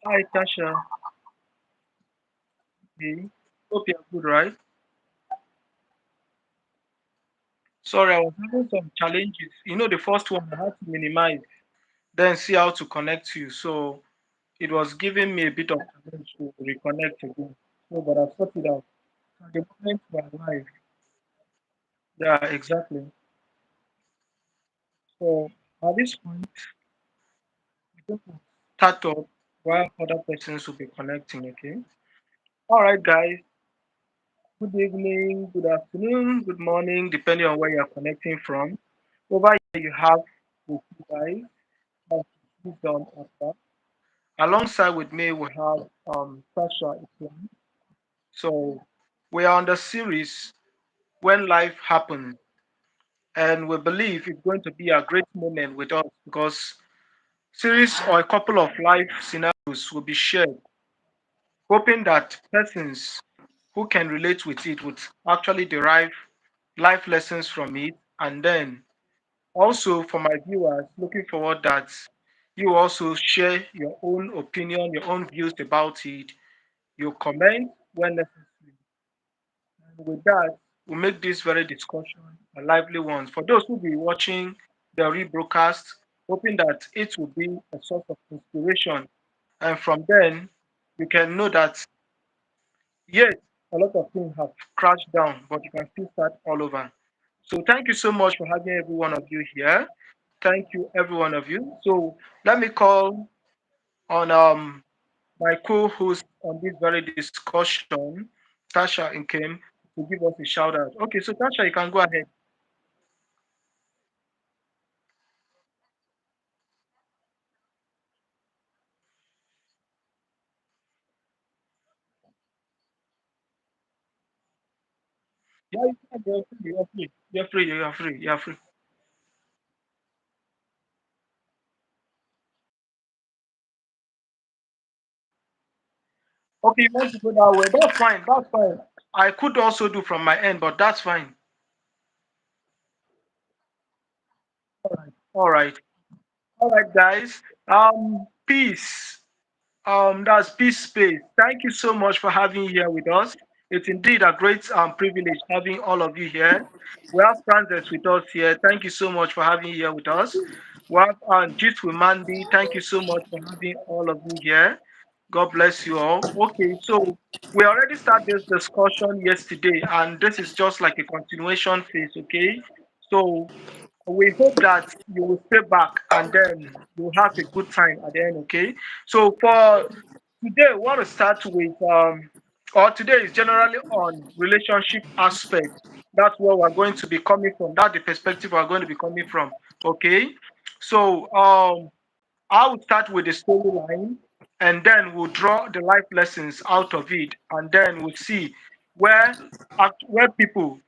Hi, Tasha. Hey. Hope you're good, right? Sorry, I was having some challenges. The first one I had to minimize, then see how to connect you. So it was giving me a bit of challenge to reconnect again. So, but I've sorted out. At the moment we're live. Yeah, exactly. So at this point, we just start up while other persons will be connecting, okay? All right, guys. Good evening, good afternoon, good morning, depending on where you're connecting from. Over here you have the two guys, that's wisdom.akiba. Alongside with me we have Tasha Ikem. So we are on the series When Life Happens, and we believe it's going to be a great moment with us because series or a couple of life scenarios will be shared, hoping that persons who can relate with it would actually derive life lessons from it, and then also for my viewers, looking forward that you also share your own opinion, your own views about it. You comment when necessary. And with that, we make this very discussion a lively one. For those who will be watching the rebroadcast, hoping that it will be a source of inspiration. And from then, you can know that yes, a lot of things have crashed down, but you can still start all over. So thank you so much for having every one of you here. Thank you, every one of you. So let me call on my co-host on this very discussion, Tasha Ikem, to give us a shout out. Okay, so Tasha, you can go ahead. Yeah, you can. You're free. You're free. You're free. You're free. You're free. Okay, you want to go that way? That's fine. That's fine. I could also do from my end, but that's fine. All right. All right. All right, guys. Peace. That's Peace Space. Thank you so much for having here with us. It's indeed a great privilege having all of you here. We have Francis with us here. Thank you so much for having here with us. We have Jit with Mandy. Thank you so much for having all of you here. God bless you all. Okay, so we already started this discussion yesterday, and this is just like a continuation phase. Okay, so we hope that you will stay back and then you'll have a good time at the end. Okay, so for today, we want to start with or today is generally on relationship aspect. That's where we're going to be coming from. That's the perspective we're going to be coming from. Okay, so I will start with the storyline, and then we'll draw the life lessons out of it, and then we'll see where where people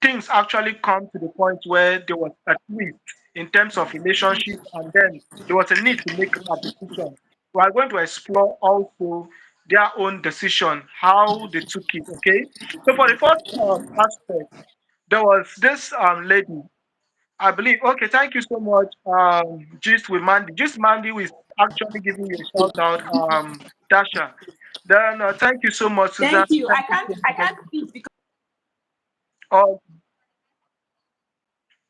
things actually come to the point where there was a twist in terms of relationship, and then there was a need to make a decision. We are going to explore also their own decision, how they took it. Okay, so for the first aspect, there was this lady, I believe. Okay, thank you so much, Gist with Mandy. Gist Mandy is actually giving you a shout out, Dasha. Then thank you so much, Susan. Thank you. I Thank you can't so I much. can't speak because Oh,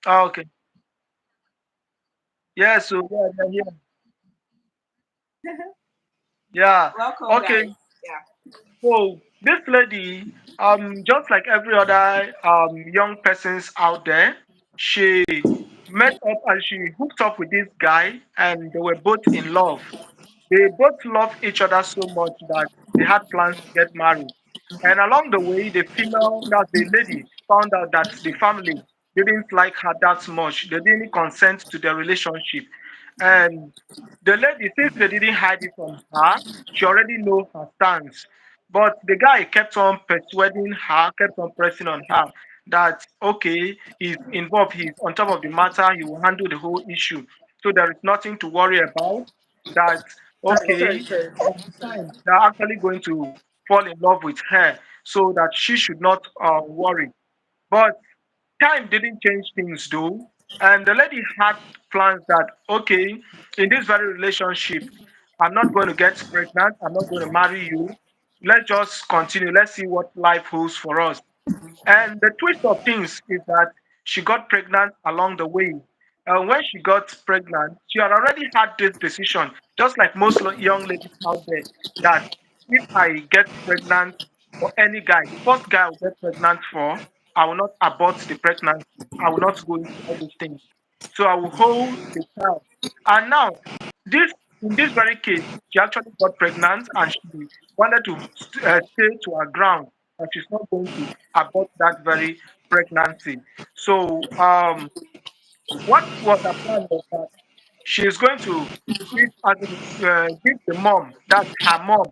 okay. Yeah, so yeah, yeah. Yeah. welcome Okay. guys. Yeah. So this lady, just like every other young persons out there, she met up and she hooked up with this guy, and they were both in love. They both loved each other so much that they had plans to get married. And along the way, the female, that the lady, found out that the family didn't like her that much. They didn't consent to their relationship. And the lady, since they didn't hide it from her, she already know her stance. But the guy kept on persuading her, kept on pressing on her that okay, he's involved, he's on top of the matter, he will handle the whole issue. So there is nothing to worry about. That Sorry, okay, sorry. by the time they're actually going to fall in love with her, so that she should not worry. But time didn't change things though, and the lady had plans that okay, in this very relationship, I'm not going to get pregnant. I'm not going to marry you. Let's just continue. Let's see what life holds for us. And the twist of things is that she got pregnant along the way. When she got pregnant, she had already had this decision, just like most young ladies out there, that if I get pregnant for any guy, the first guy I will get pregnant for, I will not abort the pregnancy. I will not go into all those things. So I will hold the child. And now, this in this very case, she actually got pregnant and she wanted to stay to her ground and she's not going to abort that very pregnancy. So what was the plan was that she's going to give the mom, that's her mom,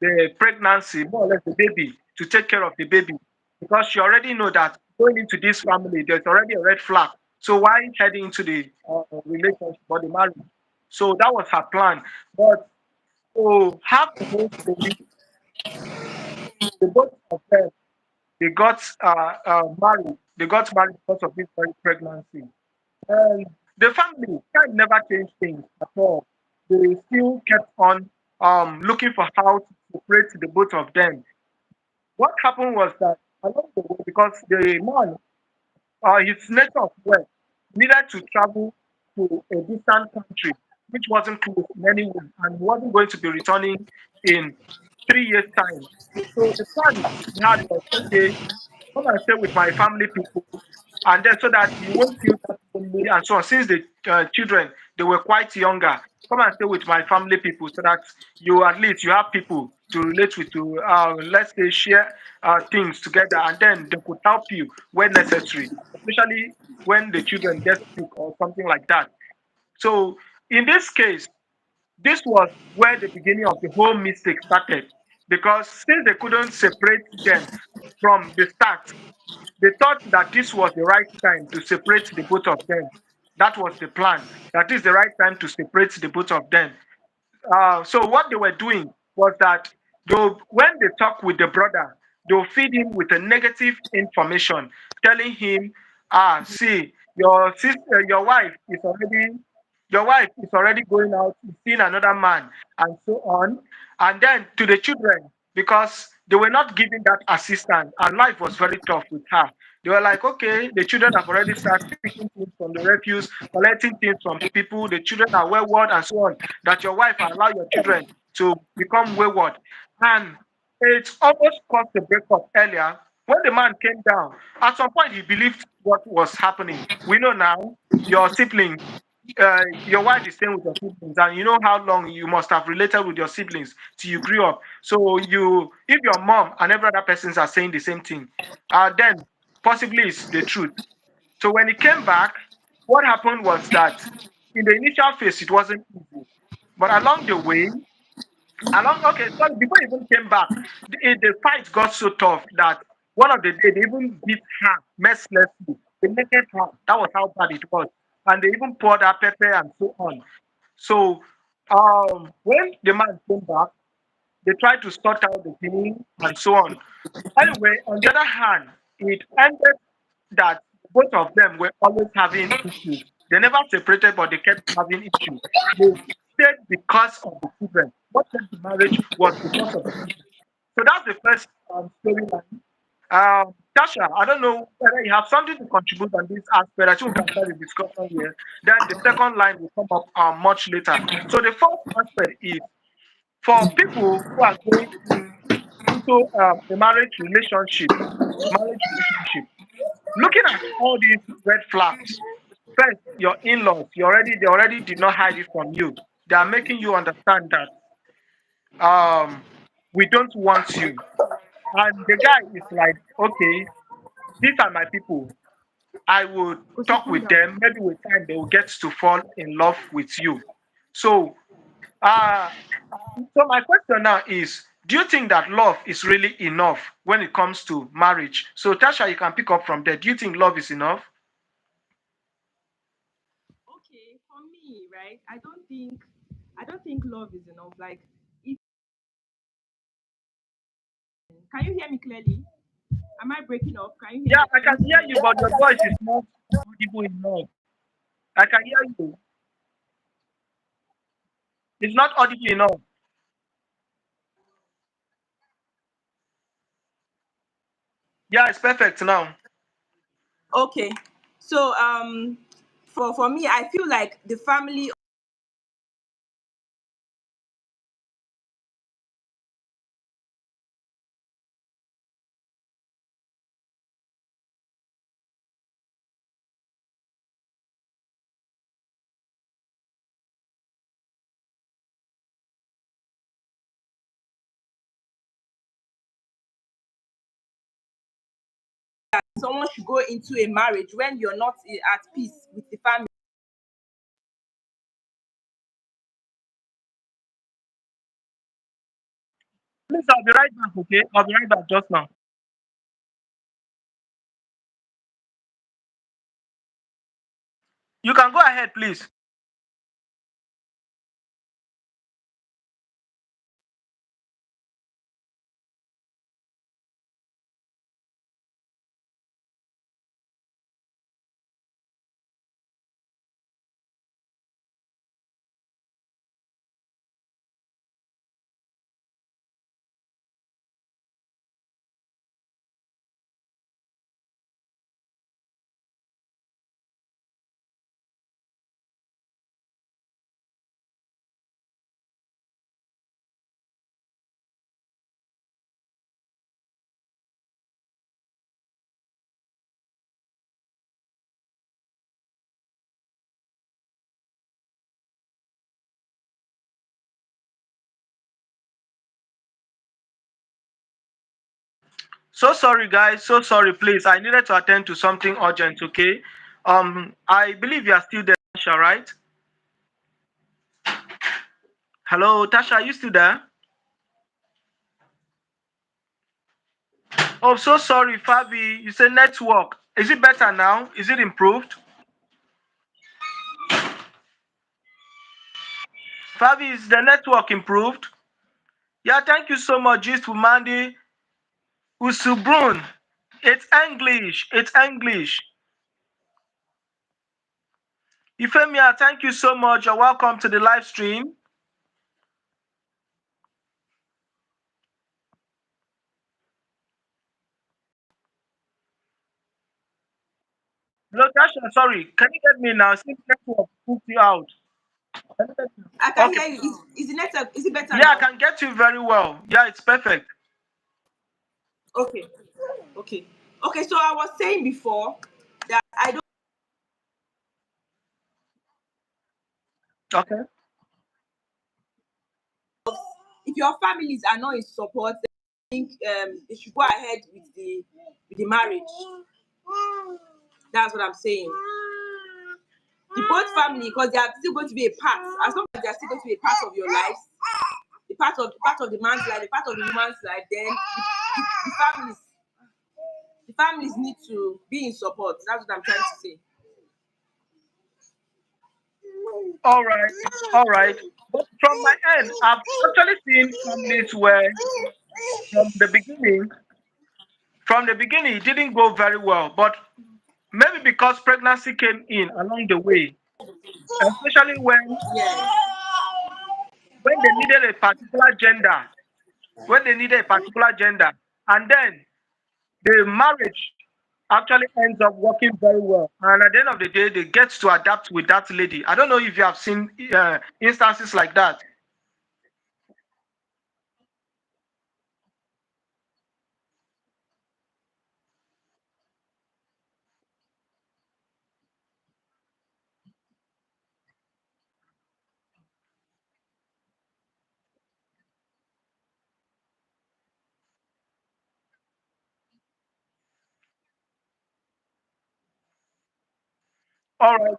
the pregnancy, more or less the baby, to take care of the baby, because she already know that going into this family, there's already a red flag. So why heading into the relationship or the marriage? So that was her plan. But to have the whole story, the both of them they got married. They got married because of this very pregnancy. And the family kind of never changed things at all. They still kept on looking for how to separate the both of them. What happened was that along the way, because the man, his nature of work, needed to travel to a distant country, which wasn't close in any way, and wasn't going to be returning in 3 years' time. So the plan he had was, okay, come and stay with my family people, and then so that you won't feel that lonely and so on. Since the children they were quite younger, come and stay with my family people so that you at least you have people to relate with, to let's say share things together, and then they could help you when necessary, especially when the children get sick or something like that. So in this case, this was where the beginning of the whole mistake started, because since they couldn't separate them from the start, they thought that this was the right time to separate the both of them. That was the plan. That is the right time to separate the both of them. So what they were doing was that when they talk with the brother, they'll feed him with a negative information, telling him, see, your wife is already going out, seeing another man, and so on. And then to the children, because they were not giving that assistance, and life was very tough with her. They were like, okay, the children have already started picking things from the refuse, collecting things from people. The children are wayward and so on. That your wife allow your children to become wayward, and it almost caused the breakup earlier. When the man came down, at some point he believed what was happening. We know now your siblings, your wife is staying with your siblings, and you know how long you must have related with your siblings till you grew up. So if your mom and every other persons are saying the same thing, then possibly it's the truth. So when he came back, what happened was that in the initial phase it wasn't easy, but along the way, okay, sorry, before he even came back, the fight got so tough that one of the day they even beat her mercilessly. They naked her. That was how bad it was. And they even poured her pepper and so on. So when the man came back, they tried to sort out the thing and so on. Anyway, on the other hand, it ended that both of them were always having issues. They never separated, but they kept having issues. They stayed because of the children. What kept the marriage was because of the children. So that's the first storyline. Tasha, I don't know whether you have something to contribute on this aspect. I think we can start the discussion here. Then the second line will come up much later. So the first aspect is for people who are going into a marriage relationship, looking at all these red flags. First, your in-laws, they already did not hide it from you. They are making you understand that we don't want you. And the guy is like, okay, these are my people. I would talk with them. Maybe with time they will get to fall in love with you. So uh so my question now is, do you think that love is really enough when it comes to marriage? So Tasha, you can pick up from there. Do you think love is enough? Okay, for me, right? I don't think love is enough. Like, it, can you hear me clearly? Am I breaking up? Can you hear Yeah, me? I Can can you see hear me? you, but your voice is not audible enough. I can hear you. It's not audible enough. Yeah, it's perfect now. Okay. So for me, I feel like the family, someone should go into a marriage when you're not at peace with the family. Please, I'll be right back, okay? I'll be right back just now. You can go ahead, please. So sorry, guys. So sorry, please. I needed to attend to something urgent, okay? I believe you are still there, Tasha, right? Hello, Tasha, are you still there? Oh, so sorry, Fabi. You say network. Is it better now? Is it improved? Fabi, is the network improved? Yeah, thank you so much, Gist Mandi Usubrun. It's English. It's English. Ifemia, thank you so much. You're welcome to the live stream. Hello, Tasha, sorry. Can you get me now? Since network put you out. Can you get me? I can Okay. hear you. Is the network, is it better Yeah, I now? can get you very well. Yeah, it's perfect. Okay. Okay. Okay. So I was saying before that I don't, Okay. if your families are not in support, then I think they should go ahead with the marriage. That's what I'm saying. The both family, because they are still going to be a part, as long as they are still going to be a part of your life, part of the man's life, the part of the woman's life, then the families, the families need to be in support. That's what I'm trying to say. All right. All right. But from my end, I've actually seen families where from the beginning, it didn't go very well. But maybe because pregnancy came in along the way, especially Yeah. when they needed a particular gender, and then the marriage actually ends up working very well. And at the end of the day, they get to adapt with that lady. I don't know if you have seen instances like that. All right.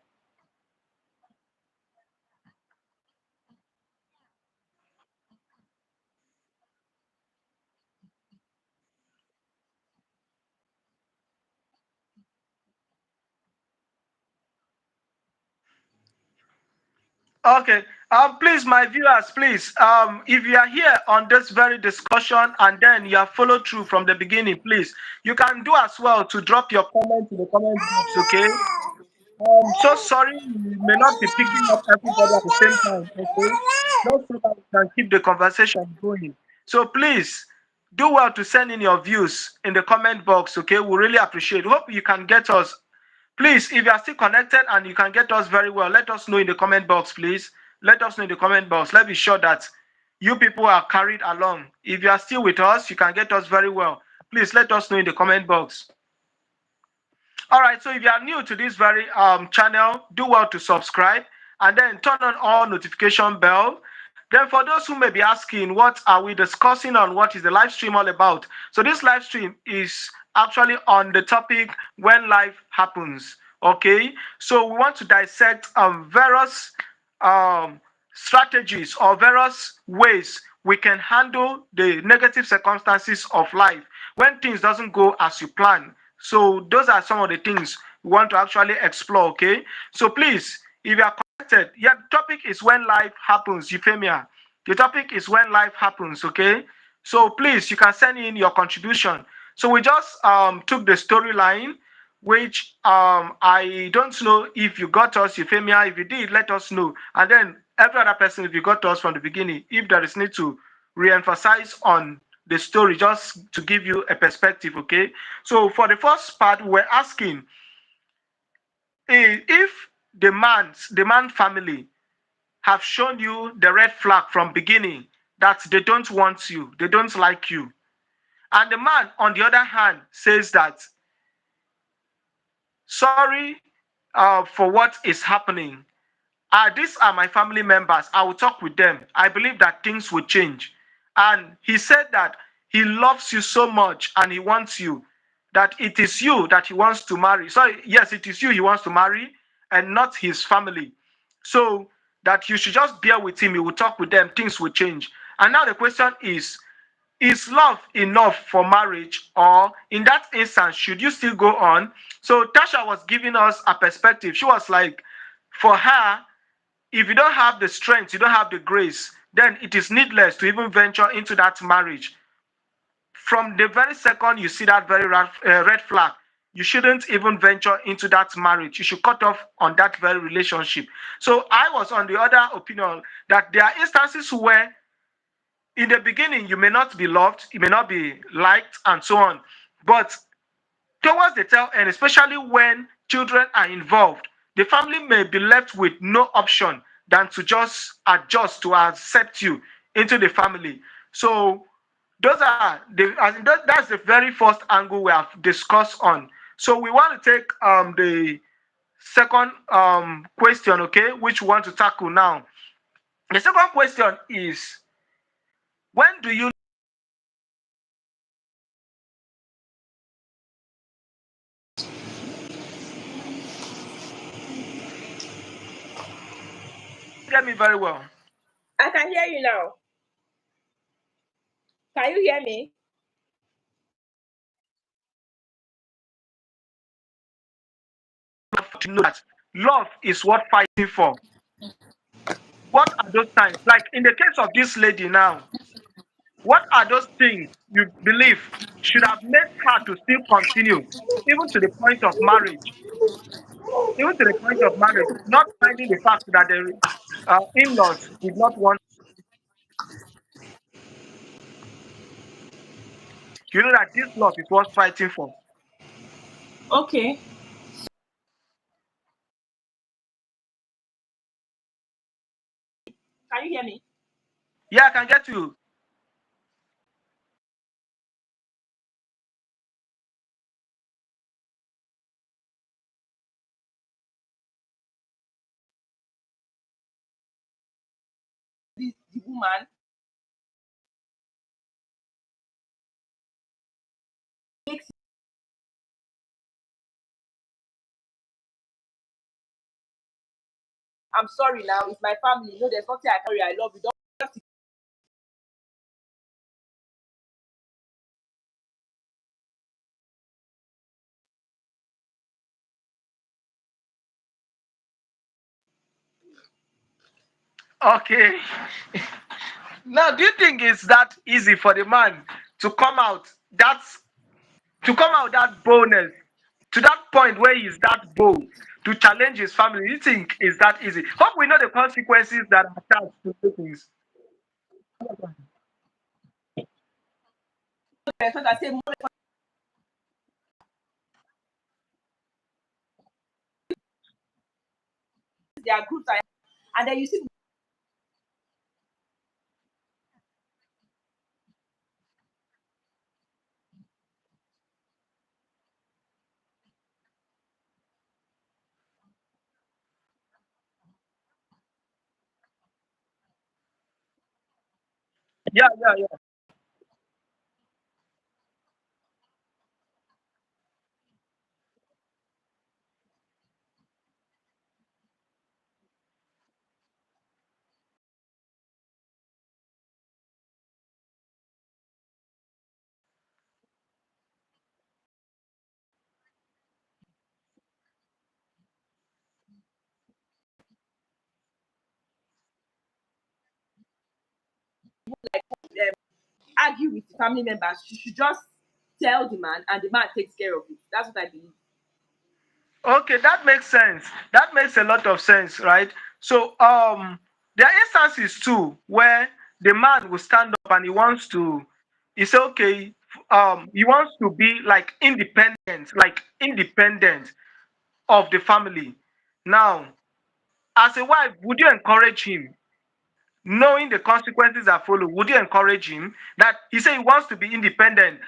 Okay. Please, my viewers, please, if you are here on this very discussion and then you have followed through from the beginning, please, you can do as well to drop your comment in the comment box, okay? So sorry, we may not be picking up everybody at the same time, okay? just so that we can keep the conversation going. So please do well to send in your views in the comment box. Okay, we really appreciate. Hope you can get us. Please, if you are still connected and you can get us very well, let us know in the comment box, please. Let us know in the comment box. Let's be sure that you people are carried along. If you are still with us, you can get us very well. Please let us know in the comment box. All right, so if you are new to this very channel, do well to subscribe and then turn on all notification bell. Then for those who may be asking, what are we discussing on, what is the live stream all about? So this live stream is actually on the topic when life happens. Okay, so we want to dissect various um, strategies or various ways we can handle the negative circumstances of life when things doesn't go as you plan. So those are some of the things we want to actually explore. Okay, so please, if you are connected, yeah, the topic is when life happens. Euphemia, the topic is when life happens. Okay, so please, you can send in your contribution. So we just took the storyline, which I don't know if you got us, Euphemia. If you did, let us know. And then every other person, if you got us from the beginning, if there is need to re-emphasize on the story, just to give you a perspective, okay? So for the first part, we're asking if the man family have shown you the red flag from beginning that they don't want you, they don't like you, and the man on the other hand says that sorry for what is happening. These are my family members. I will talk with them. I believe that things will change. And he said that he loves you so much and he wants you, that it is you that he wants to marry. So, yes, it is you he wants to marry and not his family. So, that you should just bear with him. He will talk with them. Things will change. And now the question is love enough for marriage, or in that instance should you still go on? So Tasha was giving us a perspective. She was like, for her, if you don't have the strength, you don't have the grace, then it is needless to even venture into that marriage. From the very second you see that very red flag, you shouldn't even venture into that marriage. You should cut off on that very relationship. So I was on the other opinion that there are instances where in the beginning you may not be loved, you may not be liked, and so on. But towards the tail end, especially when children are involved, the family may be left with no option than to just adjust to accept you into the family. So those are that's the very first angle we have discussed on. So we want to take the second question, okay, which we want to tackle now. The second question is, when do you get me very well? I can hear you now. Can you hear me? To know that love is worth fighting for. What are those times? Like in the case of this lady now, what are those things you believe should have made her to still continue, even to the point of marriage, even to the point of marriage, not finding the fact that the in-laws did not want you know that this love is worth fighting for. Okay. Can you hear me? Yeah, I can get you. The woman makes. I'm sorry now. It's my family. No, there's nothing I carry. I love you. Don't just Okay. Now, do you think it's that easy for the man to come out? That's to come out that boldness to that point where he's that bold to challenge his family. You think is that easy? Hope we know the consequences that are attached to things. I say more their groups are, and then you see Yeah, yeah, yeah. um, argue with the family members, you should just tell the man, and the man takes care of it. That's what I believe. Okay, that makes sense. That makes a lot of sense, right? So, there are instances too where the man will stand up and he say, okay, he wants to be like independent of the family. Now, as a wife, would you encourage him, knowing the consequences that follow? Would you encourage him that he say he wants to be independent?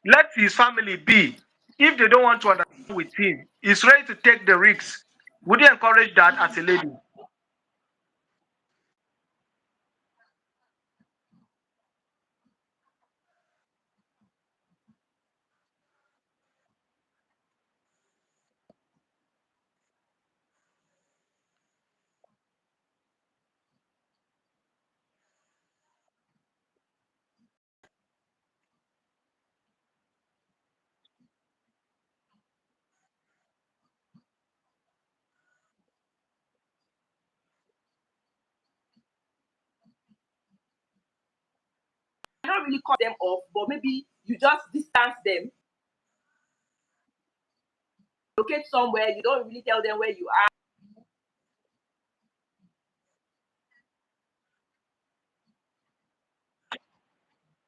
Let his family be. If they don't want to understand with him, he's ready to take the risks. Would you encourage that as a lady? I don't really cut them off, but maybe you just distance them, locate somewhere, you don't really tell them where you are,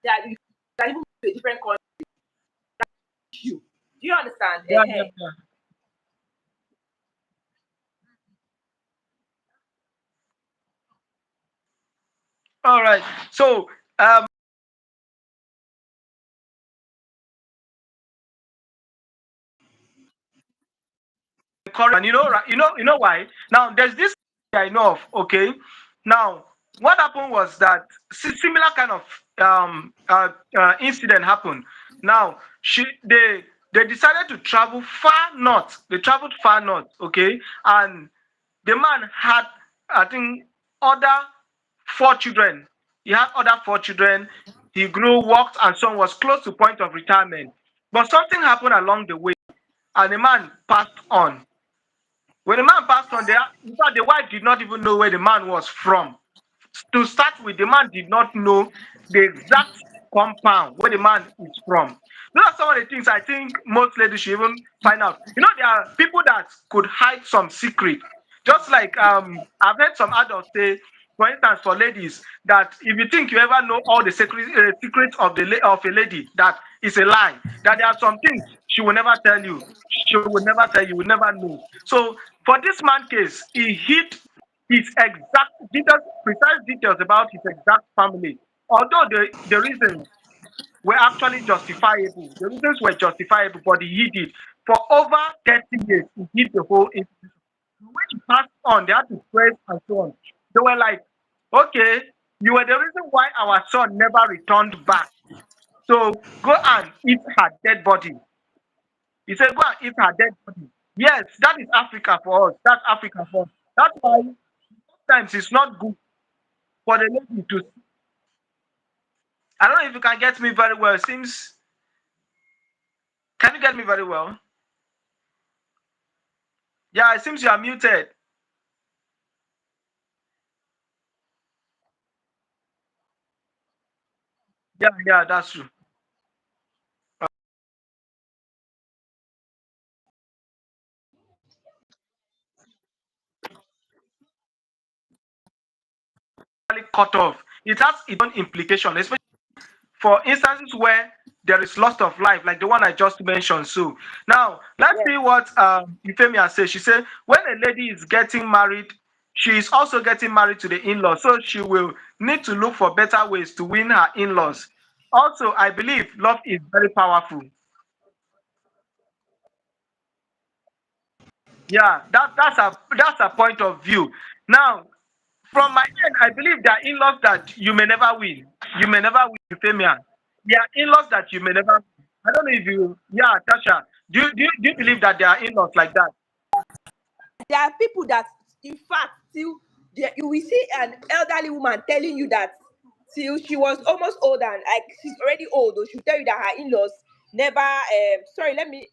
that you can even move to a different country. Do you understand? Yeah, yeah, yeah. All right. So, and you know why? Now, there's this I know of. Okay. Now, what happened was that similar kind of incident happened. Now, they decided to travel far north. They traveled far north. Okay, and the man had, I think, other four children. He had other four children. He grew, worked, and son was close to point of retirement. But something happened along the way, and the man passed on. When the man passed on, in fact, the wife did not even know where the man was from. To start with, the man did not know the exact compound where the man is from. Those are some of the things I think most ladies should even find out. There are people that could hide some secret. Just like I've heard some adults say, for instance, for ladies, that if you think you ever know all the secrets of of a lady, that is a lie. That there are some things she will never tell you. She will never tell you. You will never know. So for this man case, he hid his exact details, precise details about his exact family. Although the reasons were actually justifiable, the reasons were justifiable, but he hid it. For over 30 years, he hid the whole institution. When he passed on, they had to press and so on. They were like, okay, you were the reason why our son never returned back. So go and eat her dead body. He said, go and eat her dead body. Yes, that is Africa for us. That's Africa for us. That's why sometimes it's not good for the lady to. I don't know if you can get me very well. It seems. Can you get me very well? Yeah, it seems you are muted. Yeah, yeah, that's true. Cut off. it has its own implication, especially for instances where there is loss of life, like the one I just mentioned. So now let's Yes. see what Euphemia says. She said when a lady is getting married, she is also getting married to the in-laws, so she will need to look for better ways to win her in-laws. Also, I believe love is very powerful. Yeah, that's a point of view. Now, from my end, I believe there are in-laws that you may never win. You may never win, Euphemia. There are in-laws that you may never win. I don't know if you, yeah, Tasha, do you believe that there are in-laws like that? There are people that, in fact, till you will see an elderly woman telling you that till she was almost old and like she's already old, or she'll tell you that her in-laws never. Sorry, let me.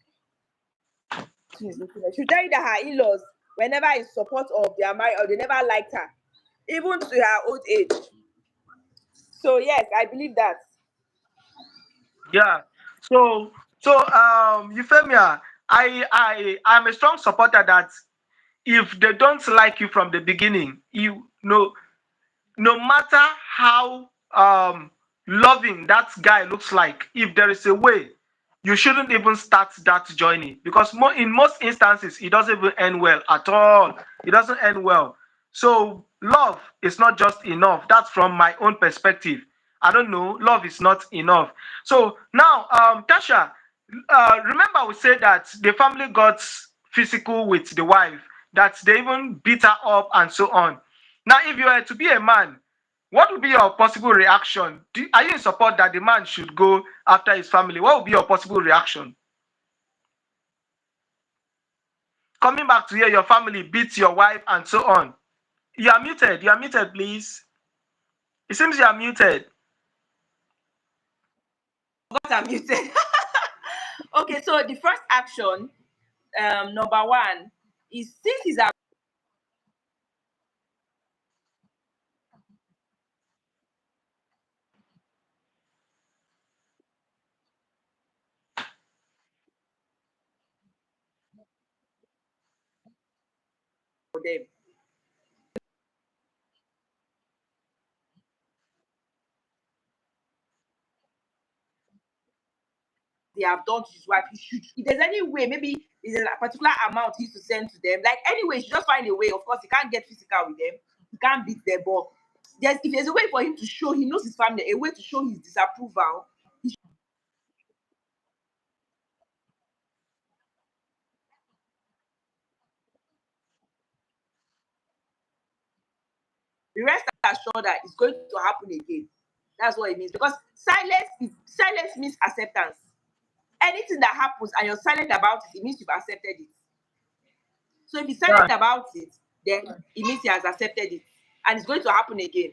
She'll tell you that her in-laws were never in support of their marriage, or they never liked her, even to her old age. So yes, I believe that. Yeah. So Euphemia, I'm a strong supporter that if they don't like you from the beginning, you know, no matter how loving that guy looks like, if there is a way, you shouldn't even start that journey, because in most instances it doesn't even end well at all. It doesn't end well. So love is not just enough. That's from my own perspective. I don't know. Love is not enough. So now, Tasha, remember we said that the family got physical with the wife, that they even beat her up and so on. Now, if you were to be a man, what would be your possible reaction? Are you in support that the man should go after his family? What would be your possible reaction? Coming back to hear your family beat your wife and so on. You are muted. You are muted, please. It seems you are muted. Got I'm muted. Okay, so the first action, number one, is since he's for them, they have done to his wife, he should, if there's any way, maybe there's a particular amount he used to send to them. Like anyway, he should just find a way. Of course, he can't get physical with them, he can't beat them, but if there's a way for him to show he knows his family, a way to show his disapproval, he should be rest assured that it's going to happen again. That's what it means. Because silence means acceptance. Anything that happens and you're silent about it, it means you've accepted it. So if he's Yeah, silent about it, then it means he has accepted it. And it's going to happen again.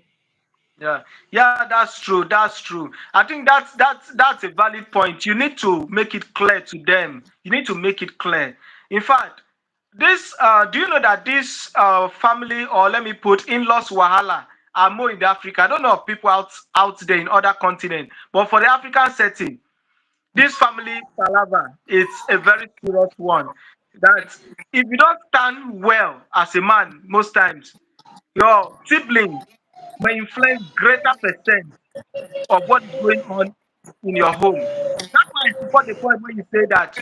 yeah, yeah. That's true. That's true. I think that's a valid point. You need to make it clear to them. You need to make it clear. In fact, this do you know that this family, or let me put in-laws wahala, are more in the Africa. I don't know of people out there in other continents, but for the African setting, this family palava, it's a very serious one. That if you don't stand well as a man, most times your siblings may influence greater percent of what is going on in your home. That's why I support the point when you say that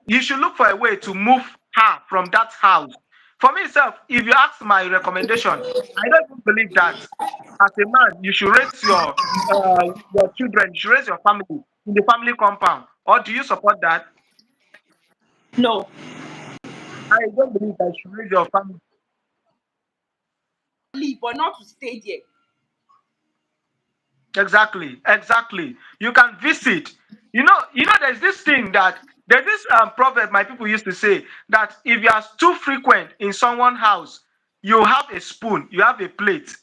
you should look for a way to move her from that house. For myself, if you ask my recommendation, I don't even believe that as a man you should raise your children, you should raise your family in the family compound. Or do you support that? No, I don't believe that you should raise your family. leave, but not to stay there. Exactly, exactly. You can visit. There's this thing that there's this proverb my people used to say that if you are too frequent in someone's house, you have a spoon, you have a plate.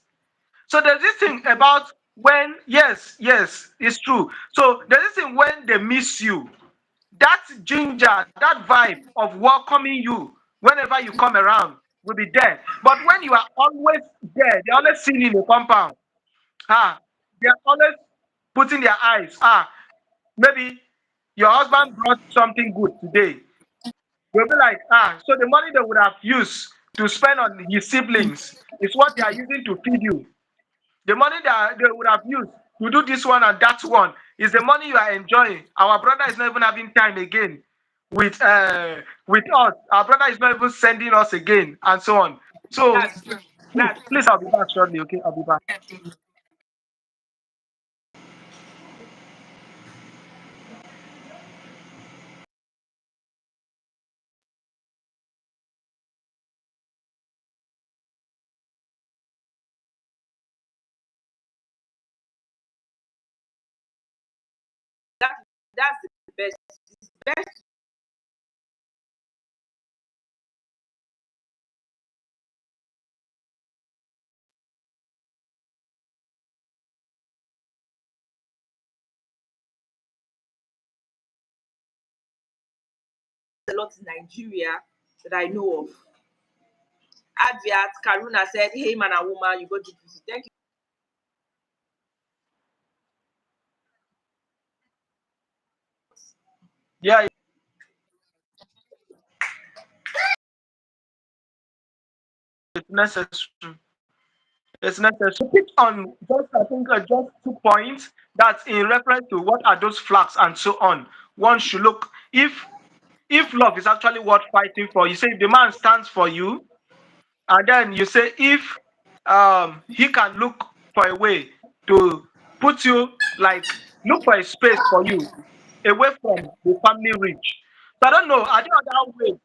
So there's this thing about when, yes, yes, it's true. So there's this thing when they miss you, that ginger, that vibe of welcoming you whenever you come around will be there. But when you are always there, they always see you in the compound. Ah, they're always putting their eyes. Maybe your husband brought something good today. They'll be like, so the money they would have used to spend on his siblings is what they are using to feed you. The money that they would have used to do this one and that one is the money you are enjoying. Our brother is not even having time again with us. Our brother is not even sending us again, and so on. So That's true. please, That's please, true. I'll be back shortly. Okay, I'll be back. That that's the best. It's best a lot in Nigeria that I know of. Adviat, Karuna said, "Hey man and woman, you go deep. Thank you." Yeah, it's necessary. It's necessary. Pick on just I think just 2 points that's in reference to what are those flags and so on. One should look if love is actually worth fighting for. You say if the man stands for you, and then you say if he can look for a way to put you like look for a space for you away from the family reach. So I don't know. Are there other ways?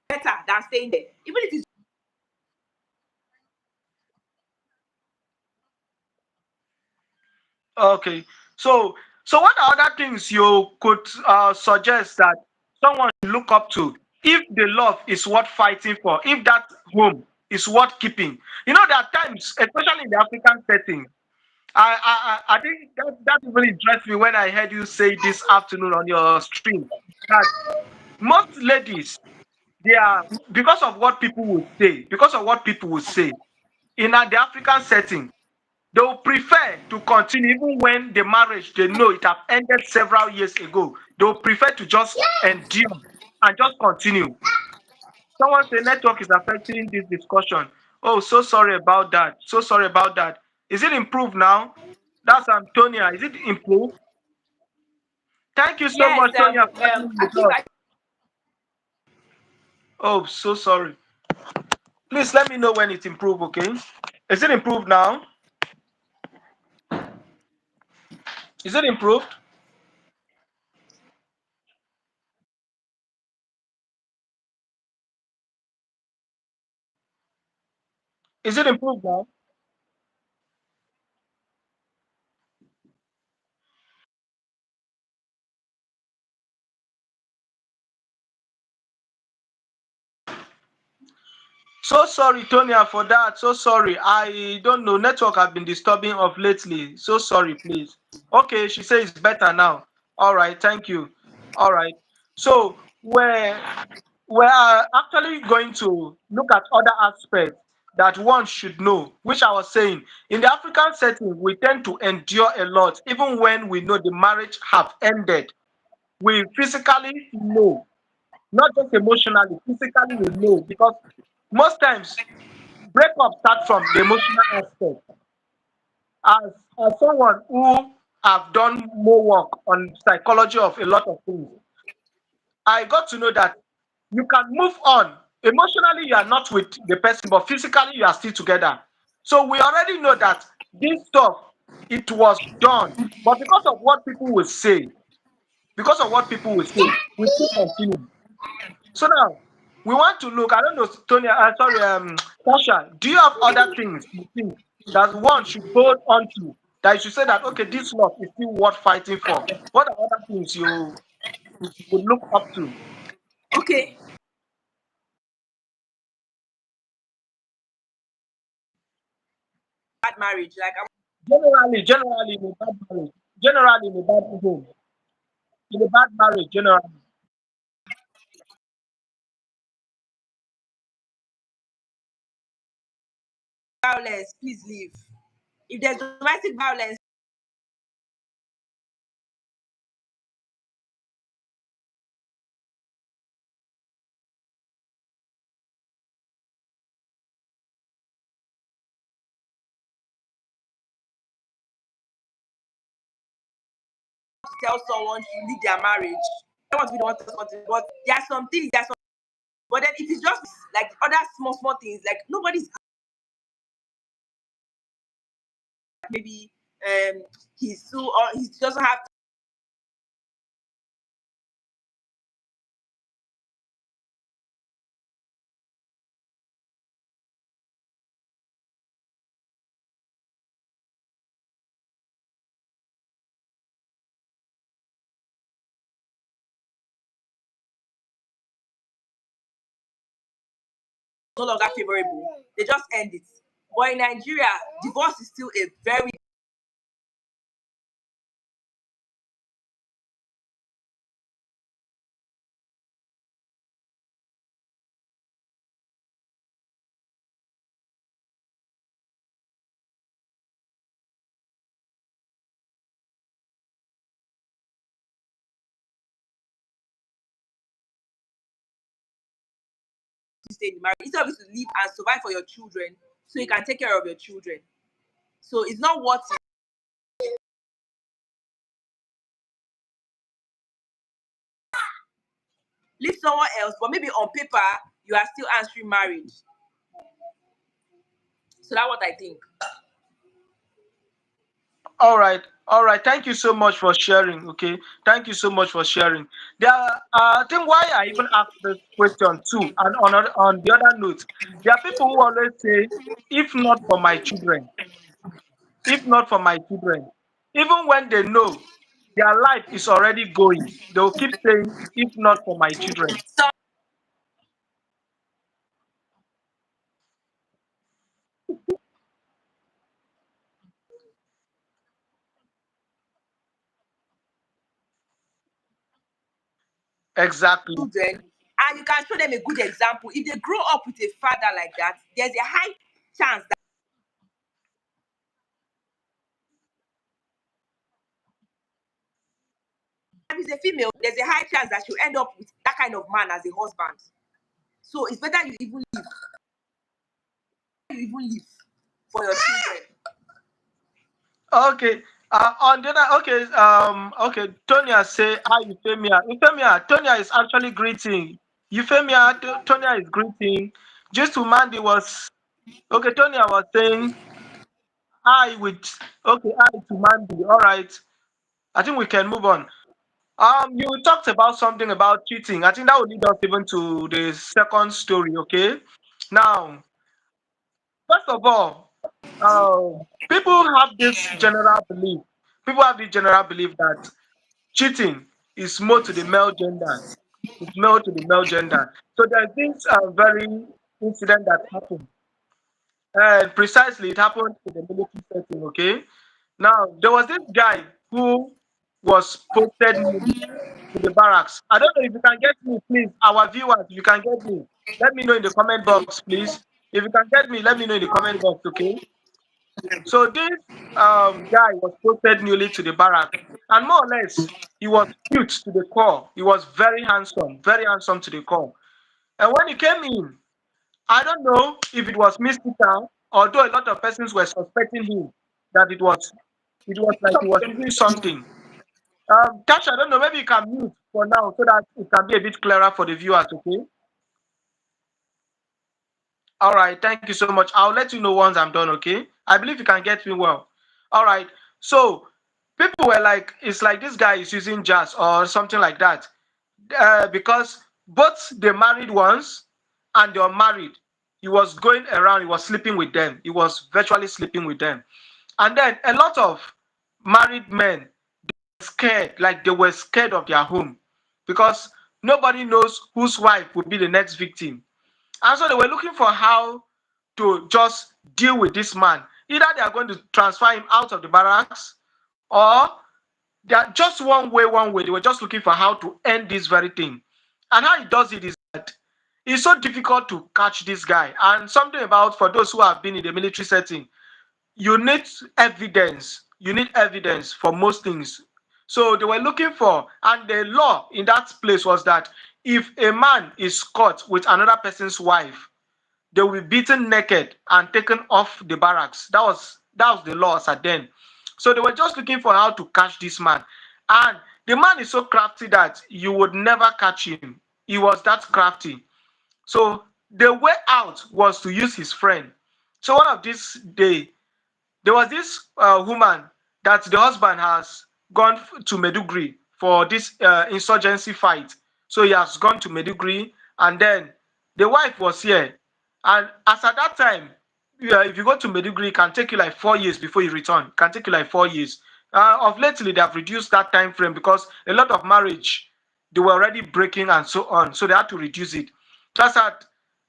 Better than staying there. Even if it's Okay. So so what are other things you could suggest that someone should look up to if the love is worth fighting for, if that home is worth keeping? You know, there are times, especially in the African setting, I think that really impressed me when I heard you say this afternoon on your stream that most ladies they are because of what people will say, because of what people will say in the African setting, they will prefer to continue even when the marriage they know it have ended several years ago. They will prefer to just endure and just continue. Someone say network is affecting this discussion. Oh, so sorry about that. So sorry about that. Is it improved now? That's Antonia. Is it improved? Thank you so yes, much, Tonya, for being with us. Akiba. Oh, so sorry. Please let me know when it's improved, okay? Is it improved now? Is it improved? Is it improved now? So sorry, Tonya, for that. So sorry. I don't know. Network have been disturbing of lately. So sorry, please. Okay, she says it's better now. All right, thank you. All right. So we're actually going to look at other aspects that one should know, which I was saying. In the African setting, we tend to endure a lot, even when we know the marriage have ended. We physically know, not just emotionally, physically we know because most times breakup start from the emotional aspect. As someone who have done more work on psychology of a lot of things, I got to know that you can move on. Emotionally, you are not with the person, but physically, you are still together. So we already know that this stuff it was done, but because of what people will say, we still continue. So now we want to look. I don't know, Tony. Sorry, Tasha. Do you have other things you think that one should hold on to? That you should say that okay, this love is still worth fighting for. What are other things you would look up to? Okay, bad marriage. Like I'm Generally in a bad marriage, generally in a bad home, in a bad marriage, generally. violence, please leave. If there's domestic violence, to tell someone to leave their marriage. I don't want to be the one to tell someone, but there are some things, but then if it's just like other small things, like nobody's maybe he's so or he doesn't have no longer favorable, they just end it. But in Nigeria, divorce is still a very to stay in the marriage. Instead of you to live and survive for your children, so you can take care of your children. So it's not what leave someone else, but maybe on paper you are still answering marriage. So that's what I think. All right. Thank you so much for sharing. Okay, thank you so much for sharing. There, I think why I even asked this question too, and on the other note, there are people who always say, "If not for my children, if not for my children," even when they know their life is already going, they will keep saying, "If not for my children." So Exactly. children, and you can show them a good example. If they grow up with a father like that, there's a high chance that if it's a female, there's a high chance that she'll end up with that kind of man as a husband. So it's better you even live for your children. Okay. On the other, okay. Okay. Tonya say hi, Euphemia. Euphemia, Tonya is actually greeting. Euphemia, Tonya is greeting. Just to Mandy was okay. Tonya was saying hi with okay hi to Mandy. All right. I think we can move on. You talked about something about cheating. I think that would lead us even to the second story. Okay. Now, first of all, people have this general belief. People have the general belief that cheating is more to the male gender. It's male to the male gender. So there's this very incident that happened. And precisely, it happened in the military setting. Okay. Now there was this guy who was posted newly to the barracks. I don't know if you can get me, please. Our viewers, if you can get me, let me know in the comment box, please. If you can get me, let me know in the comment box. Okay. So this guy was posted newly to the barrack, and more or less, he was cute to the core. He was very handsome to the core. And when he came in, I don't know if it was mystical, although a lot of persons were suspecting him that it was like he was using something. Tasha, I don't know, maybe you can mute for now so that it can be a bit clearer for the viewers, okay? All right, thank you so much. I'll let you know once I'm done, okay? I believe you can get me well. All right, so people were like, it's like this guy is using jazz or something like that. Because both the married ones and the unmarried, he was going around, he was sleeping with them, he was virtually sleeping with them. And then a lot of married men scared, like they were scared of their home because nobody knows whose wife would be the next victim. And so they were looking for how to just deal with this man. Either they are going to transfer him out of the barracks, or they are just one way. They were just looking for how to end this very thing. And how he does it is that it's so difficult to catch this guy. And something about for those who have been in the military setting, you need evidence. You need evidence for most things. So they were looking for, and the law in that place was that if a man is caught with another person's wife, they will be beaten naked and taken off the barracks. That was the laws at then. So they were just looking for how to catch this man. And the man is so crafty that you would never catch him. He was that crafty. So the way out was to use his friend. So one of these day, there was this woman that the husband has gone to Meduguri for this insurgency fight. So he has gone to Meduguri, and then the wife was here. And as at that time, yeah, if you go to Meduguri, it can take you like 4 years before you return. It can take you like 4 years. Of lately, they have reduced that time frame because a lot of marriage they were already breaking and so on. So they had to reduce it. Just that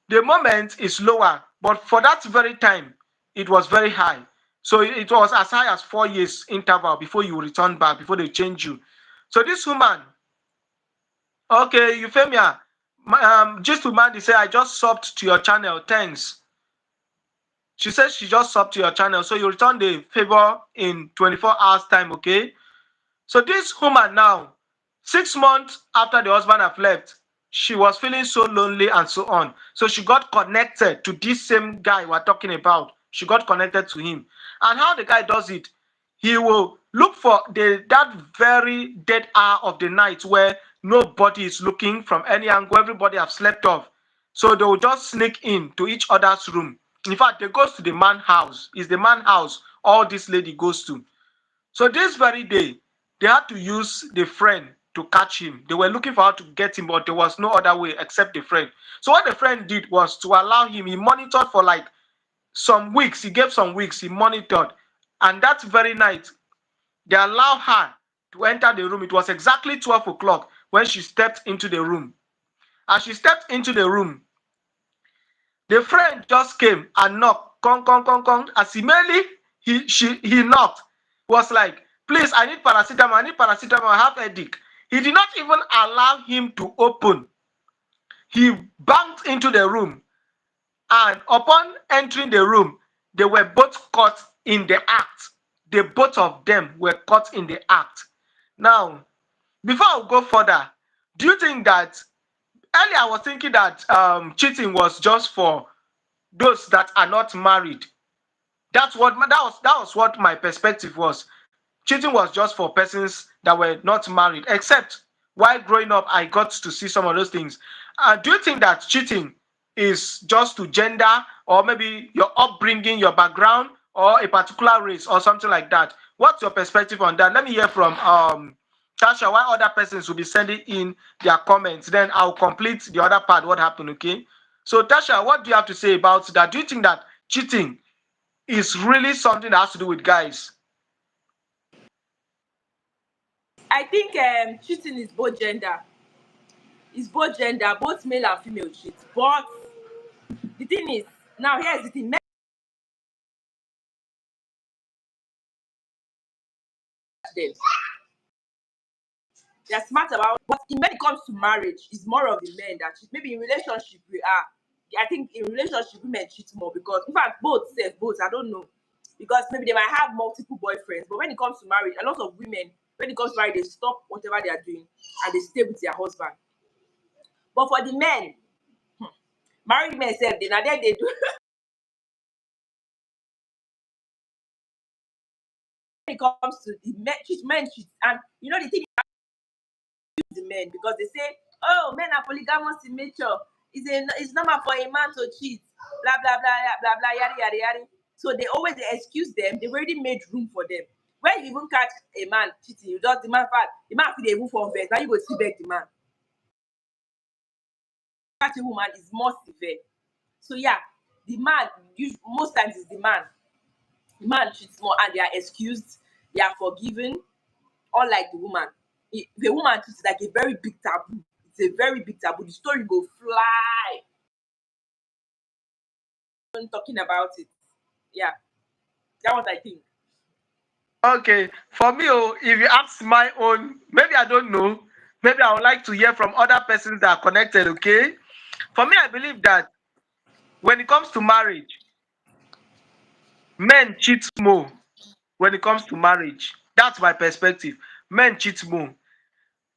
the moment is lower, but for that very time, it was very high. So it was as high as 4 years interval before you return back, before they change you. So this woman, okay, Euphemia, just to man, they say, I just subbed to your channel, thanks. She says she just subbed to your channel, so you return the favor in 24 hours time, okay? So this woman now, 6 months after the husband have left, she was feeling so lonely and so on. So she got connected to this same guy we're talking about. She got connected to him. And how the guy does it, he will look for that very dead hour of the night where nobody is looking from any angle, everybody have slept off. So they will just sneak in to each other's room. In fact, they goes to the man house. It's the man house all this lady goes to. So this very day, they had to use the friend to catch him. They were looking for how to get him, but there was no other way except the friend. So what the friend did was to allow him, he monitored for like some weeks, he gave some weeks, he monitored. And that very night, they allowed her to enter the room. It was exactly 12 o'clock when she stepped into the room. As she stepped into the room, the friend just came and knocked, kong, kong, kong, kong. As immediately he knocked, was like, please, I need paracetamol, I need paracetamol, I have headache. He did not even allow him to open. He banged into the room, and upon entering the room, they were both caught in the act. The both of them were caught in the act. Now, before I go further, do you think that earlier I was thinking that cheating was just for those that are not married? That was what my perspective was. Cheating was just for persons that were not married. Except while growing up, I got to see some of those things. Do you think that cheating is just to gender, or maybe your upbringing, your background, or a particular race, or something like that? What's your perspective on that? Let me hear from Tasha. While other persons will be sending in their comments, then I'll complete the other part. What happened? Okay. So Tasha, what do you have to say about that? Do you think that cheating is really something that has to do with guys? I think cheating is both gender. It's both gender, both male and female cheat. But the thing is, now here's the thing. Men them. They're smart about, but when it comes to marriage, it's more of the men that cheat. Maybe in relationship we are. I think in relationship women cheat more because, in fact, both. I don't know, because maybe they might have multiple boyfriends, but when it comes to marriage, a lot of women, when it comes to marriage, they stop whatever they are doing and they stay with their husband. But for the men, married men self, they now they do. When it comes to the men cheat, and you know the thing is the men, because they say, oh, men are polygamous in nature. It's normal for a man to cheat. Blah blah blah blah blah yada yada yada. So they excuse them. They've already made room for them. When you even catch a man cheating, you just the man feel they even for verse. Now you go see back the man. Catching woman is more severe. So yeah, the man most times is the man. The man cheats more and they are excused, they are forgiven, unlike the woman. The woman cheats like a very big taboo. It's a very big taboo. The story go fly when talking about it. Yeah, that's what I think. Okay, for me, oh, if you ask my own, maybe I don't know. Maybe I would like to hear from other persons that are connected. Okay, for me, I believe that when it comes to marriage, men cheat more. When it comes to marriage, that's my perspective. Men cheat more.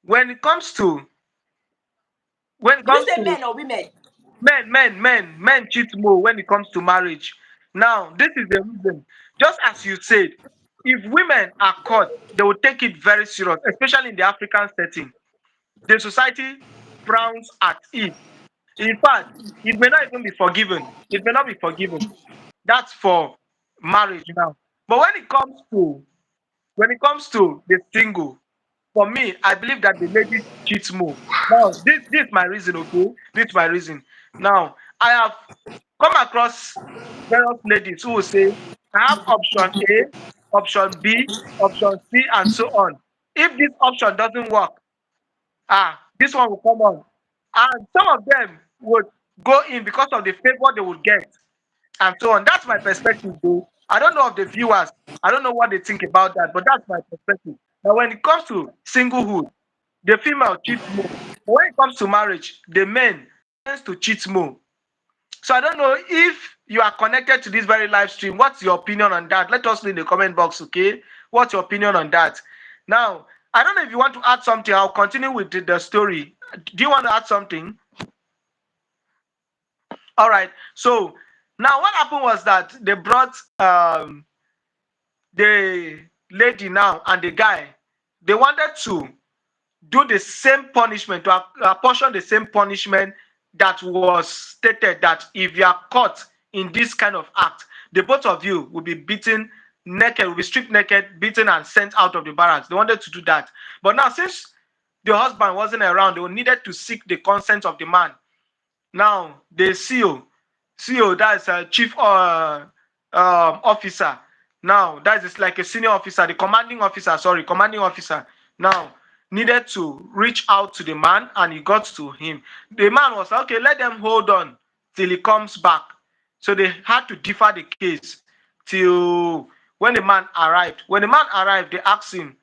When it comes to when it Did you comes say to men or women? men cheat more when it comes to marriage. Now, this is the reason. Just as you said, if women are caught, they will take it very serious, especially in the African setting. The society frowns at it. In fact, it may not even be forgiven. It may not be forgiven. That's for marriage now. But when it comes to the single, for me, I believe that the ladies cheat more. Now, this is my reason, okay? This is my reason. Now, I have come across various ladies who will say, I have option A, option B, option C, and so on. If this option doesn't work, this one will come on. And some of them would go in because of the favor they would get and so on. That's my perspective, though. I don't know of the viewers. I don't know what they think about that, but that's my perspective. Now, when it comes to singlehood, the female cheats more. But when it comes to marriage, the men tends to cheat more. So I don't know if you are connected to this very live stream. What's your opinion on that? Let us know in the comment box, okay? What's your opinion on that? Now, I don't know if you want to add something. I'll continue with the story. Do you want to add something? All right. So now what happened was that they brought the lady now and the guy. They wanted to do the same punishment, to apportion the same punishment that was stated that if you are caught in this kind of act, the both of you will be beaten naked, will be stripped naked, beaten, and sent out of the barracks. They wanted to do that. But now, since the husband wasn't around, they needed to seek the consent of the man. Now, the CEO, that's a chief officer. Now, that is like a senior officer, the commanding officer. Now, needed to reach out to the man, and he got to him. The man was like, okay, let them hold on till he comes back. So they had to defer the case till when the man arrived. When the man arrived, they asked him,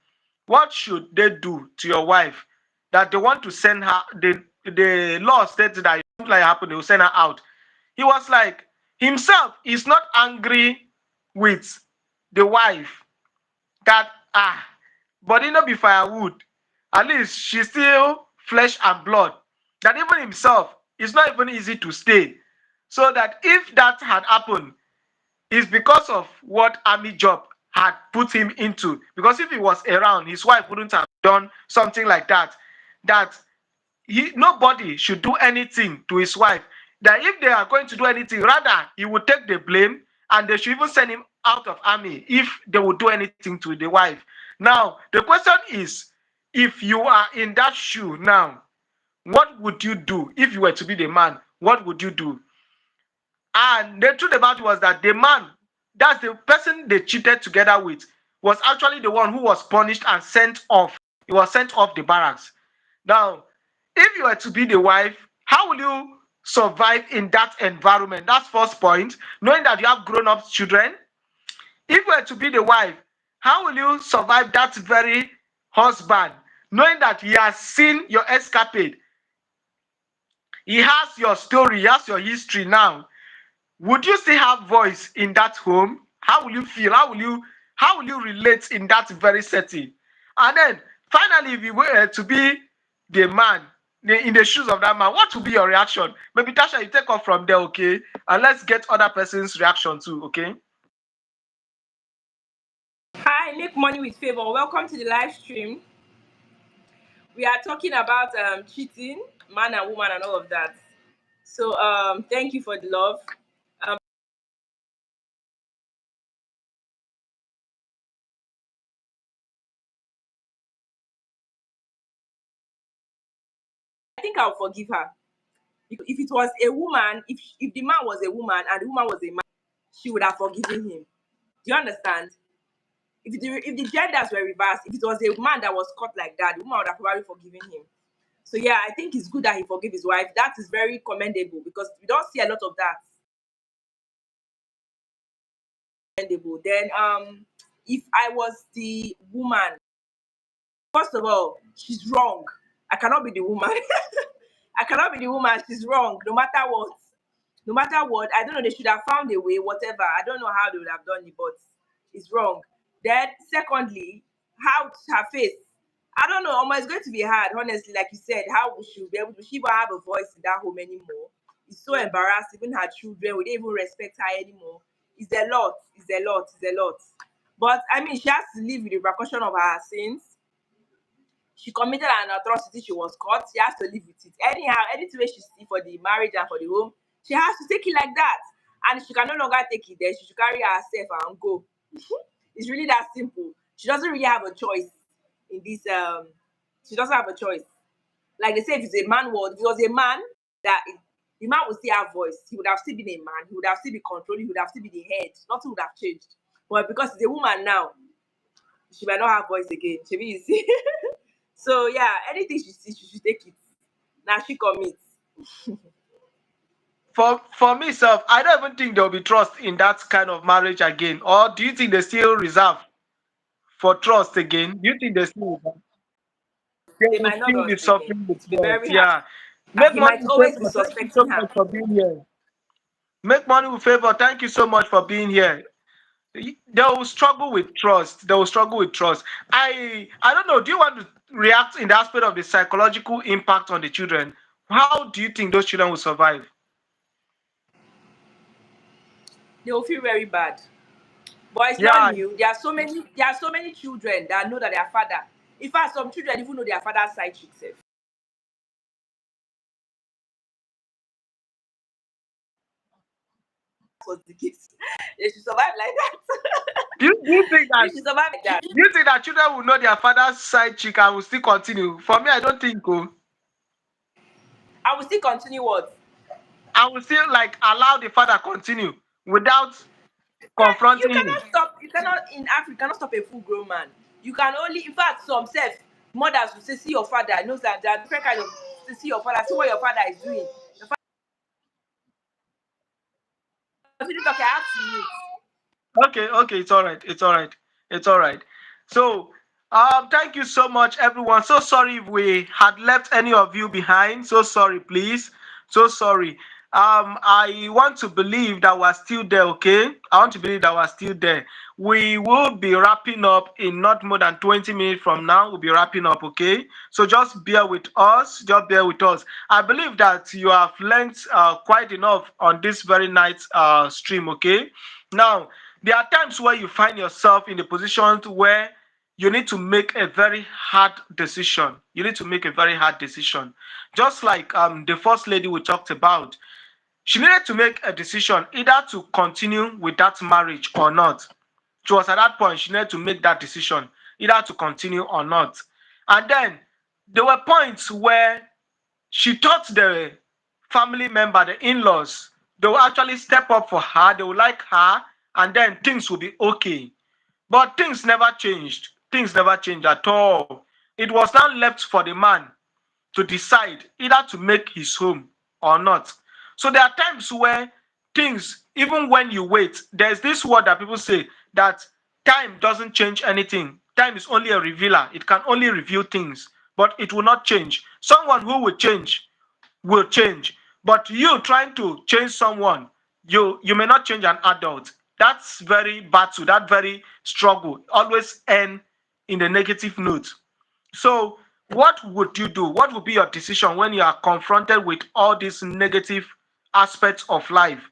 what should they do to your wife that they want to send her? The law states that if something like happen, they will send her out. He was like, himself is not angry with the wife that but it not be firewood. At least she's still flesh and blood. That even himself, it's not even easy to stay. So that if that had happened, it's because of what army job had put him into. Because if he was around, his wife wouldn't have done something like that. That nobody should do anything to his wife. That if they are going to do anything, rather he would take the blame, and they should even send him out of army if they would do anything to the wife. Now the question is, if you are in that shoe now, what would you do if you were to be the man? What would you do? And the truth about it was that the man, that's the person they cheated together with, was actually the one who was punished and sent off. He was sent off the barracks. Now, if you were to be the wife, how will you survive in that environment? That's first point. Knowing that you have grown-up children. If you were to be the wife, how will you survive that very husband, knowing that he has seen your escapade? He has your story, he has your history now. Would you still have voice in that home? How will you feel? How will you relate in that very setting? And then finally, if you were to be the man, in the shoes of that man, what will be your reaction? Maybe Tasha, you take off from there, okay? And let's get other person's reaction too, okay? Hi, make money with favor. Welcome to the live stream. We are talking about cheating, man and woman, and all of that. So thank you for the love. Um, I think I'll forgive her. If it was a woman, if the man was a woman and the woman was a man, she would have forgiven him. Do you understand? If the genders were reversed, if it was a man that was caught like that, the woman would have probably forgiven him. So yeah, I think it's good that he forgave his wife. That is very commendable because we don't see a lot of that. Commendable. Then if I was the woman, first of all, she's wrong. I cannot be the woman. I cannot be the woman. She's wrong. No matter what. No matter what. I don't know. They should have found a way, whatever. I don't know how they would have done it, but it's wrong. Then, secondly, how her face. I don't know. Almost it's going to be hard, honestly. Like you said, how will she be able to? She even have a voice in that home anymore? It's so embarrassed. Even her children, we don't even respect her anymore. It's a lot. It's a lot. It's a lot. But I mean, she has to live with the repercussion of her sins. She committed an atrocity, she was caught, she has to live with it. Anyhow, anything wey she see for the marriage and for the home, she has to take it like that. And she can no longer take it there, she should carry herself and go. It's really that simple. She doesn't really have a choice in this. She doesn't have a choice. Like they say, if it's a man world, if it was a man, that the man would still have voice. He would have still been a man. He would have still been controlling. He would have still been the head. Nothing would have changed. But because it's a woman now, she might not have voice again. She you see. So yeah, anything she sees, she should take it. Now she commits. For me, self, I don't even think there will be trust in that kind of marriage again. Or do you think they still reserve for trust again? Do you think they still reserve? They They will might not still be trust again. suffering with It will be trust. very hard. Yeah. Make He money might with always be favor. Thank you so suspecting her. much for being here. Make money with favor. Thank you so much for being here. They will struggle with trust. They will struggle with trust. I don't know. Do you want to react in the aspect of the psychological impact on the children? How do you think those children will survive? They will feel very bad. But it's not Yeah. new. There are so many children that know that their father. In fact, some children even know their father's side chick sef. Was the case. They should survive like that. Do you think They that should survive like that. do you think that children will know their father's side chick and will still continue? For me, I don't think so. I will still continue what? I will still like allow the father continue without You confronting him. cannot stop. You cannot in Africa. You cannot stop a full grown man. You can only, in fact, some self mothers will say, "See your father." Knows that there are different kinds of. To see your father. See what your father is doing. Your father continue talking. I have to mute. Okay, okay, it's all right. It's all right. It's all right. So, thank you so much, everyone. So sorry if we had left any of you behind. So sorry, please. So sorry. I want to believe that we're still there. Okay, I want to believe that we're still there. We will be wrapping up in not more than 20 minutes from now. We'll be wrapping up. Okay, so just bear with us. Just bear with us. I believe that you have learned quite enough on this very night stream. Okay, now there are times where you find yourself in a position where you need to make a very hard decision. You need to make a very hard decision. Just like the first lady we talked about, she needed to make a decision either to continue with that marriage or not. She was at that point, she needed to make that decision either to continue or not. And then there were points where she thought the family member, the in-laws, they will actually step up for her, they will like her, and then things will be okay. But things never changed. Things never changed at all. It was now left for the man to decide either to make his home or not. So there are times where things, even when you wait, there's this word that people say that time doesn't change anything. Time is only a revealer. It can only reveal things, but it will not change. Someone who will change. But you trying to change someone, you may not change an adult. That's very battle, that very struggle always end in a negative note. So, what would you do? What would be your decision when you are confronted with all these negative aspects of life?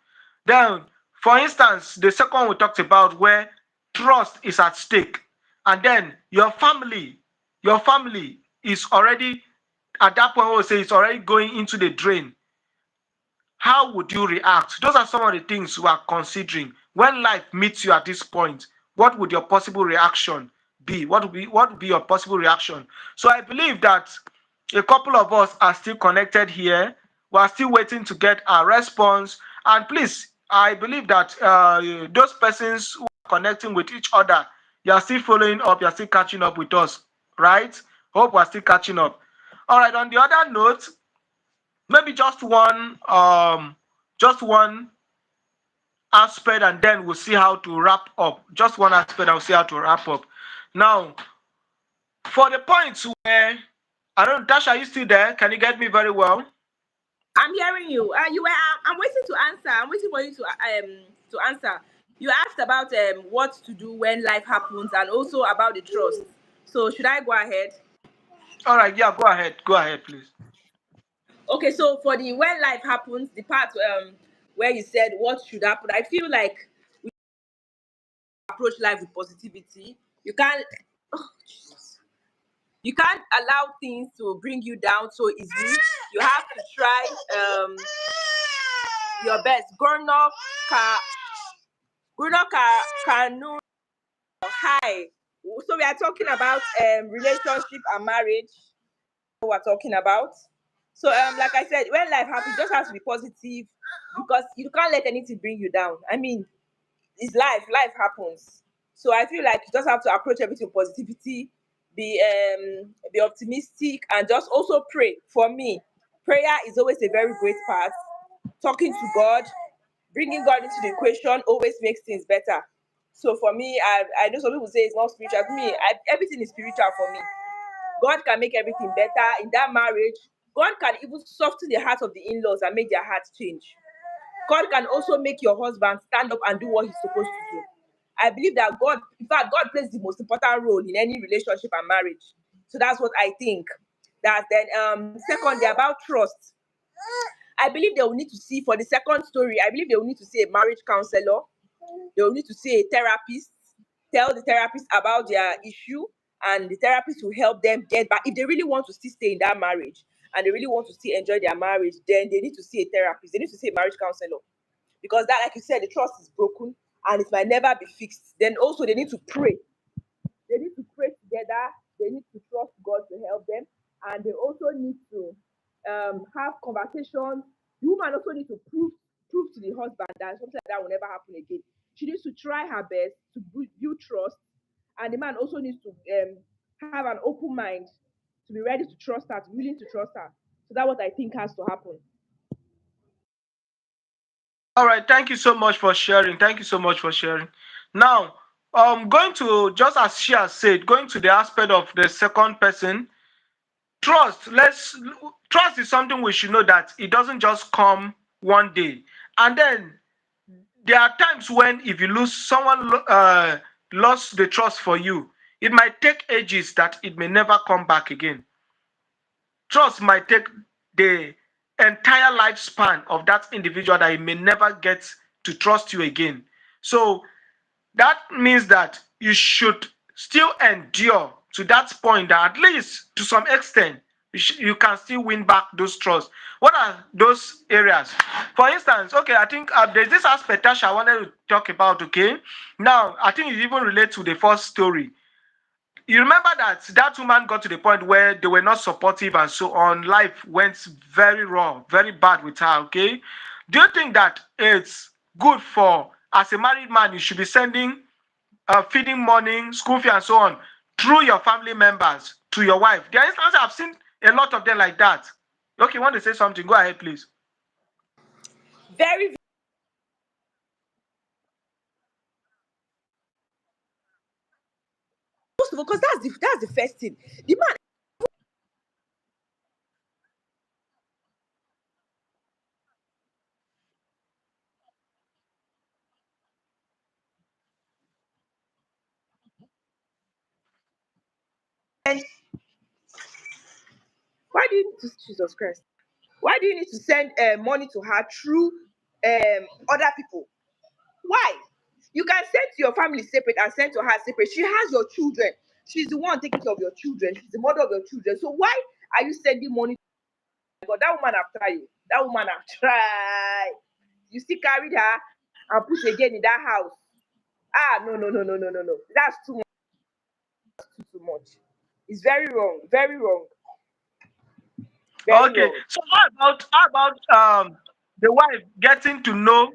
Then, for instance, the second one we talked about where trust is at stake, and then your family is already at that point. We say it's already going into the drain. How would you react? Those are some of the things we are considering. When life meets you at this point, what would your possible reaction be? What would be your possible reaction? So I believe that a couple of us are still connected here. We are still waiting to get our response. And please, I believe that those persons who are connecting with each other, you are still following up, you are still catching up with us, right? Hope we are still catching up. All right, on the other note, maybe just one aspect, and then we'll see how to wrap up. Just one aspect, I'll see how to wrap up. Now, for the points where I don't know, Tasha, are you still there? Can you get me very well? I'm hearing you. You were. I'm waiting to answer. I'm waiting for you to answer. You asked about what to do when life happens, and also about the trust. So should I go ahead? All right, yeah, go ahead. Go ahead, please. Okay. So for the when life happens, the part where you said what should happen, I feel like approach life with positivity. You can't oh, Jesus. You can't allow things to bring you down so easily. You have to try your best. Grown up can know. Hi. So we are talking about relationship and marriage. What we're talking about. So like I said, when life happens, you just have to be positive because you can't let anything bring you down. I mean, it's life. Life happens. So I feel like you just have to approach everything with positivity, be optimistic, and just also pray. For me, prayer is always a very great part. Talking to God, bringing God into the equation always makes things better. So for me, I know some people say it's not spiritual. For me, everything is spiritual for me. God can make everything better in that marriage. God can even soften the heart of the in-laws and make their hearts change. God can also make your husband stand up and do what he's supposed to do. I believe that God, in fact, God plays the most important role in any relationship and marriage. So that's what I think. That then secondly about trust. I believe they will need to see for the second story, I believe they will need to see a marriage counselor. They will need to see a therapist, tell the therapist about their issue, and the therapist will help them get back. If they really want to still stay in that marriage and they really want to still enjoy their marriage, then they need to see a therapist. They need to see a marriage counselor because that, like you said, the trust is broken and it might never be fixed. Then also they need to pray. They need to pray together. They need to trust God to help them, and they also need to have conversations. The woman also needs to prove to the husband that something like that will never happen again. She needs to try her best to build trust, and the man also needs to have an open mind to be ready to trust her, to be willing to trust her. So that's what I think has to happen. All right, thank you so much for sharing. Thank you so much for sharing. Now, going to just as she has said, going to the aspect of the second person, trust. Trust is something we should know that it doesn't just come one day, and then there are times when if you lose someone lost the trust for you, it might take ages that it may never come back again. Trust might take the entire lifespan of that individual that he may never get to trust you again. So that means that you should still endure to that point that at least to some extent you can still win back those trusts. What are those areas? For instance, okay, I think there's this aspect Tasha I wanted to talk about. Okay, now I think it even relates to the first story. You remember that that woman got to the point where they were not supportive and so on. Life went very wrong, very bad with her. Okay, do you think that it's good for as a married man you should be sending feeding money, school fee, and so on through your family members to your wife? There are instances I've seen a lot of them like that. Okay, you want to say something? Go ahead, please. Very, first of all, because that's the first thing. The man, why do you need to Jesus Christ? Why do you need to send money to her through other people? Why? You can send to your family separate and send to her separate. She has your children. She's the one taking care of your children. She's the mother of your children. So why are you sending money to God? That woman have tried you. That woman have tried. You still carried her and put again in that house. Ah, no, no, no, no, no, no, no. That's too much. It's very wrong, very Okay, wrong. so how about the wife getting to know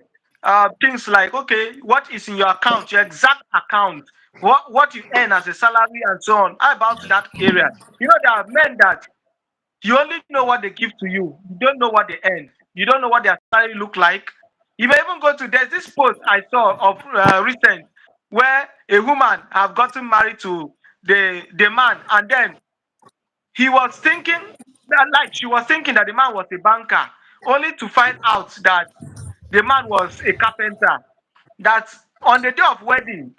things like, okay, what is in your account, your exact account, what you earn as a salary and so on? How about that area? You know, there are men that you only know what they give to you. You don't know what they earn. You don't know what their salary look like. You may even go to there's this post I saw of recent where a woman have gotten married to the man, and then he was thinking that like she was thinking that the man was a banker, only to find out that the man was a carpenter. That on the day of wedding,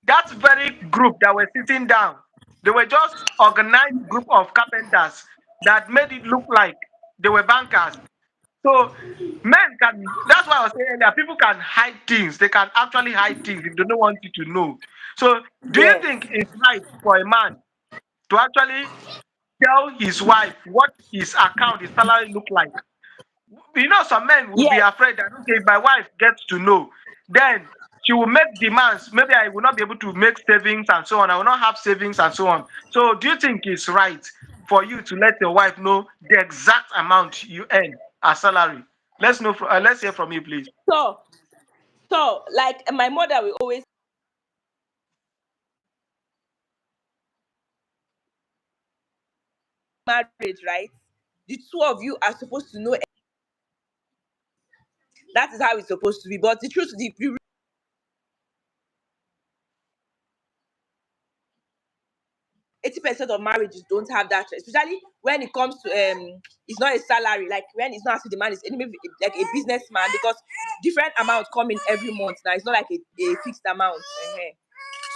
that very group that were sitting down, they were just organized group of carpenters that made it look like they were bankers. So men can. That's why I was saying earlier. People can hide things. They can actually hide things if they don't want you to know. So, do you Yes. think it's right for a man to actually tell his wife what his account, his salary look like? You know, some men will be Yes. afraid that okay, if my wife gets to know, then she will make demands. Maybe I will not be able to make savings and so on. I will not have savings and so on. So, do you think it's right for you to let your wife know the exact amount you earn as salary? Let's know. Let's hear from you, please. So, like my mother will always marriage, right? The two of you are supposed to know that is how it's supposed to be. But the truth, the 80% of marriages don't have that, especially when it comes to it's not a salary, like when it's not as if the man is anyway like a businessman, because different amounts come in every month now. It's not like a fixed amount.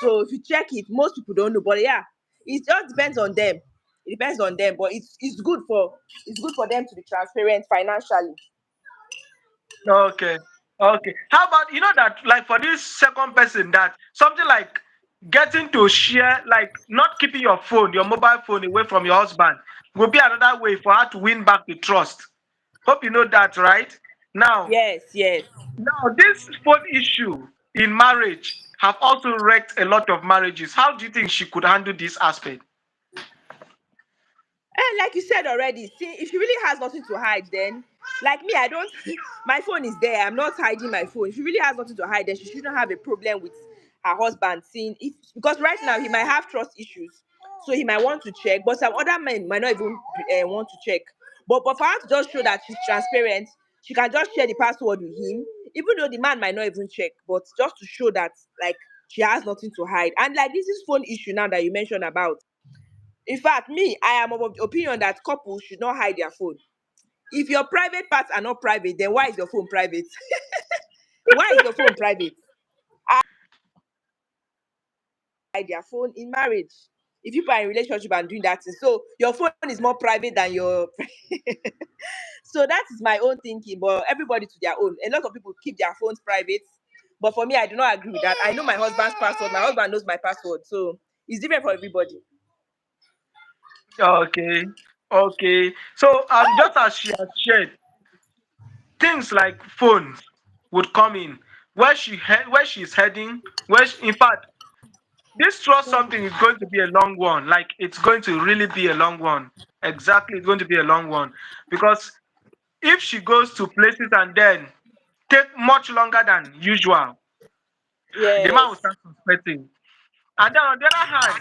So if you check it, most people don't know. But yeah, it just depends on them. It depends on them. But it's good for them to be transparent financially. Okay. Okay. How about that like for this second person that something like getting to share like not keeping your phone, your mobile phone away from your husband will be another way for her to win back the trust. Hope you know that, right? Now, Yes, yes. this phone issue in marriage have also wrecked a lot of marriages. How do you think she could handle this aspect? And like you said already, see, if she really has nothing to hide, then like me, I don't. My phone is there. I'm not hiding my phone. If she really has nothing to hide, then she shouldn't have a problem with her husband seeing if, because right now he might have trust issues, so he might want to check. But some other men might not even want to check. But for her to just show that she's transparent, she can just share the password with him, even though the man might not even check. But just to show that like she has nothing to hide. And like this is phone issue now that you mentioned about. In fact, me, I am of the opinion that couples should not hide their phone. If your private parts are not private, then why is your phone private? Why is your phone private? Hide their phone in marriage. If you are in a relationship and doing that, so your phone is more private than your. So that is my own thinking. But everybody to their own. A lot of people keep their phones private, but for me, I do not agree with that. I know my husband's password. My husband knows my password, so it's different for everybody. Okay. Okay. So just as she has shared, things like phones would come in where she's heading, in fact, this trust something is going to be a long one. Like it's going to really be a long one. Exactly, it's going to be a long one because if she goes to places and then take much longer than usual, the man will Yes. start suspecting. And then on the other hand,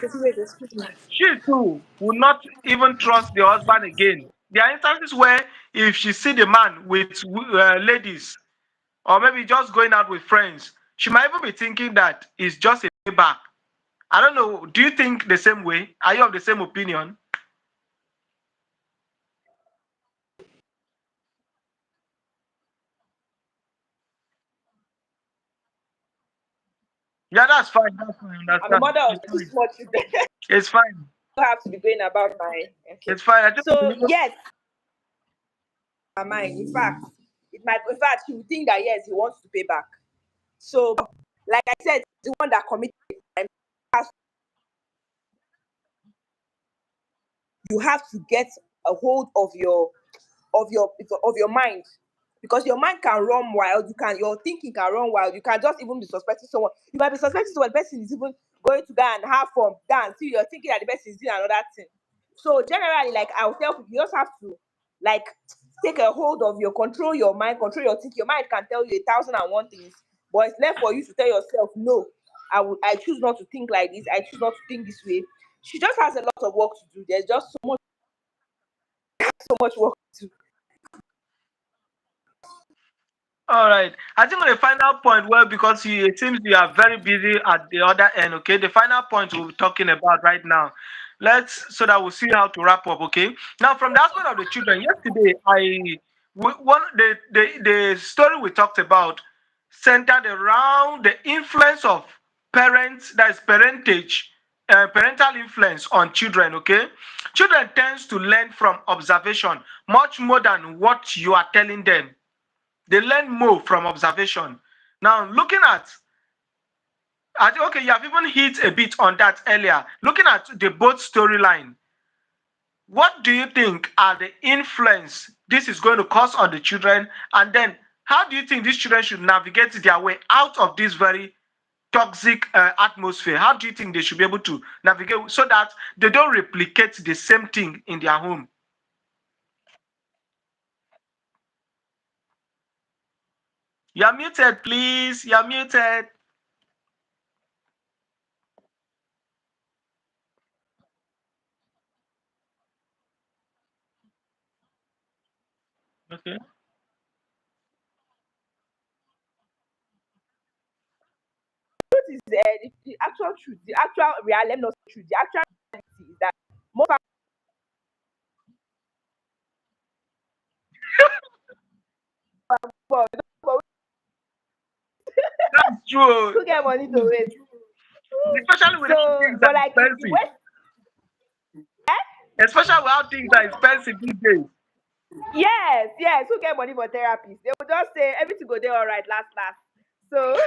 she too will not even trust the husband again. There are instances where if she see the man with ladies or maybe just going out with friends, she might even be thinking that it's just a payback. I don't know. Do you think the same way? Are you of the same opinion? Yeah, that's fine. That's fine. I I'm a understand. mother of It's two fine. small children. It's fine. Have to be going about my okay. It's fine. I just So believe. yes, my mind. In fact, in fact he would think that yes, he wants to pay back. So like I said, the one that committed the crime has, you have to get a hold of your mind, because your mind can run wild. Your thinking can run wild. You can just even be suspecting someone. You might be suspecting someone. The person is even going to go and have fun, dance. See, you're thinking that the person is doing another thing. So generally, like I'll tell people, you just have to like take a hold of your control your mind, control your thinking. Your mind can tell you 1,001 things, but it's left for you to tell yourself, no, I choose not to think like this. I choose not to think this way. She just has a lot of work to do. There's just so much work to do. All right. I think on the final point, well, because it seems you are very busy at the other end. Okay. The final point we'll be talking about right now. So that we'll see how to wrap up. Okay. Now, from the aspect of the children, yesterday one the story we talked about centered around the influence of parents, that is parentage, parental influence on children. Okay, children tends to learn from observation much more than what you are telling them. They learn more from observation. Now, looking at I think, okay, you have even hit a bit on that earlier. Looking at the both storyline, what do you think are the influence this is going to cause on the children? And then, how do you think these children should navigate their way out of this very toxic atmosphere? How do you think they should be able to navigate so that they don't replicate the same thing in their home? You're muted, please. You're muted. Okay. Truth is the actual truth, the actual reality. Let me not say truth. The actual reality is that most people That's true. who get money to waste. Especially with how So, things but are like the expensive. way, Especially with how things are expensive these days. yes, yes, who get money for therapists? They will just say everything go there all right, last, last. So,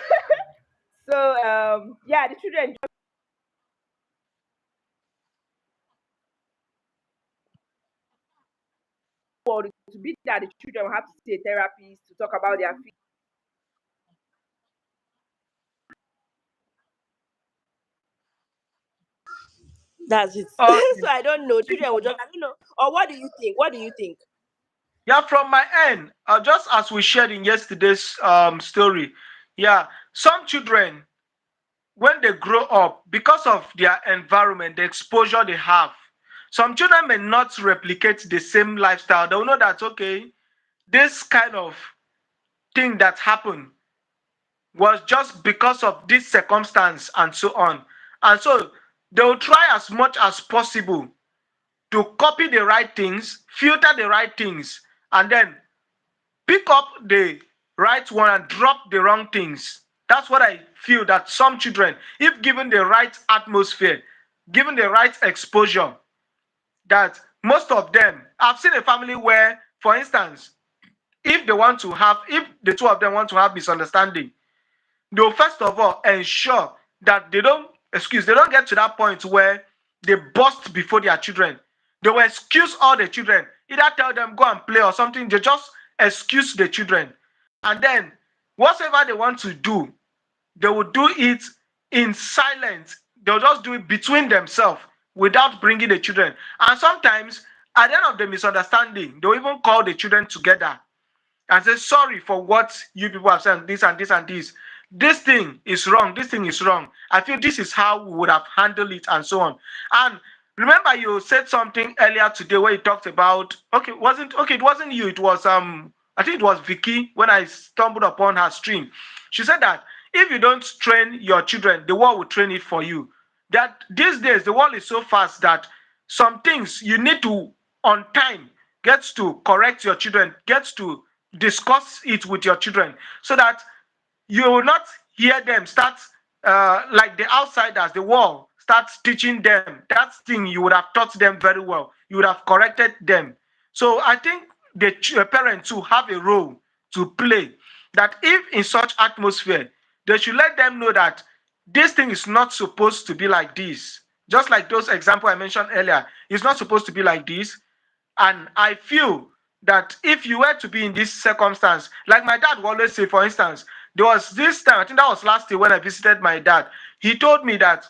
yeah, the children just want to be that the children will have to see a therapist to talk about their feelings. That's it. Okay. So I don't know. Children will just, I don't know. Or what do you think? What do you think? Yeah, from my end, just as we shared in yesterday's story, yeah, some children, when they grow up, because of their environment, the exposure they have, some children may not replicate the same lifestyle. They'll know that, okay, this kind of thing that happened was just because of this circumstance and so on. And so they'll try as much as possible to copy the right things, filter the right things, and then pick up the right one and drop the wrong things. That's what I feel that some children, if given the right atmosphere, given the right exposure, that most of them, I've seen a family where, for instance, if the two of them want to have misunderstanding, they'll first of all ensure that they don't get to that point where they burst before their children. They will excuse all the children, either tell them go and play or something. They just excuse the children, and then whatever they want to do, they will do it in silence. They'll just do it between themselves without bringing the children. And sometimes at the end of the misunderstanding, they'll even call the children together and say sorry for what you people have said, this and this and this. This thing is wrong. This thing is wrong. I feel this is how we would have handled it, and so on. And remember, you said something earlier today where you talked about, it wasn't you. It was I think it was Vicky when I stumbled upon her stream. She said that if you don't train your children, the world will train it for you. That these days the world is so fast that some things you need to on time gets to correct your children, gets to discuss it with your children, so that you will not hear them start like the outsiders, the world starts teaching them that thing you would have taught them very well. You would have corrected them. So I think the parents too have a role to play. That if in such atmosphere, they should let them know that this thing is not supposed to be like this. Just like those example I mentioned earlier, it's not supposed to be like this. And I feel that if you were to be in this circumstance, like my dad would always say, for instance, there was this time, I think that was last year when I visited my dad. He told me that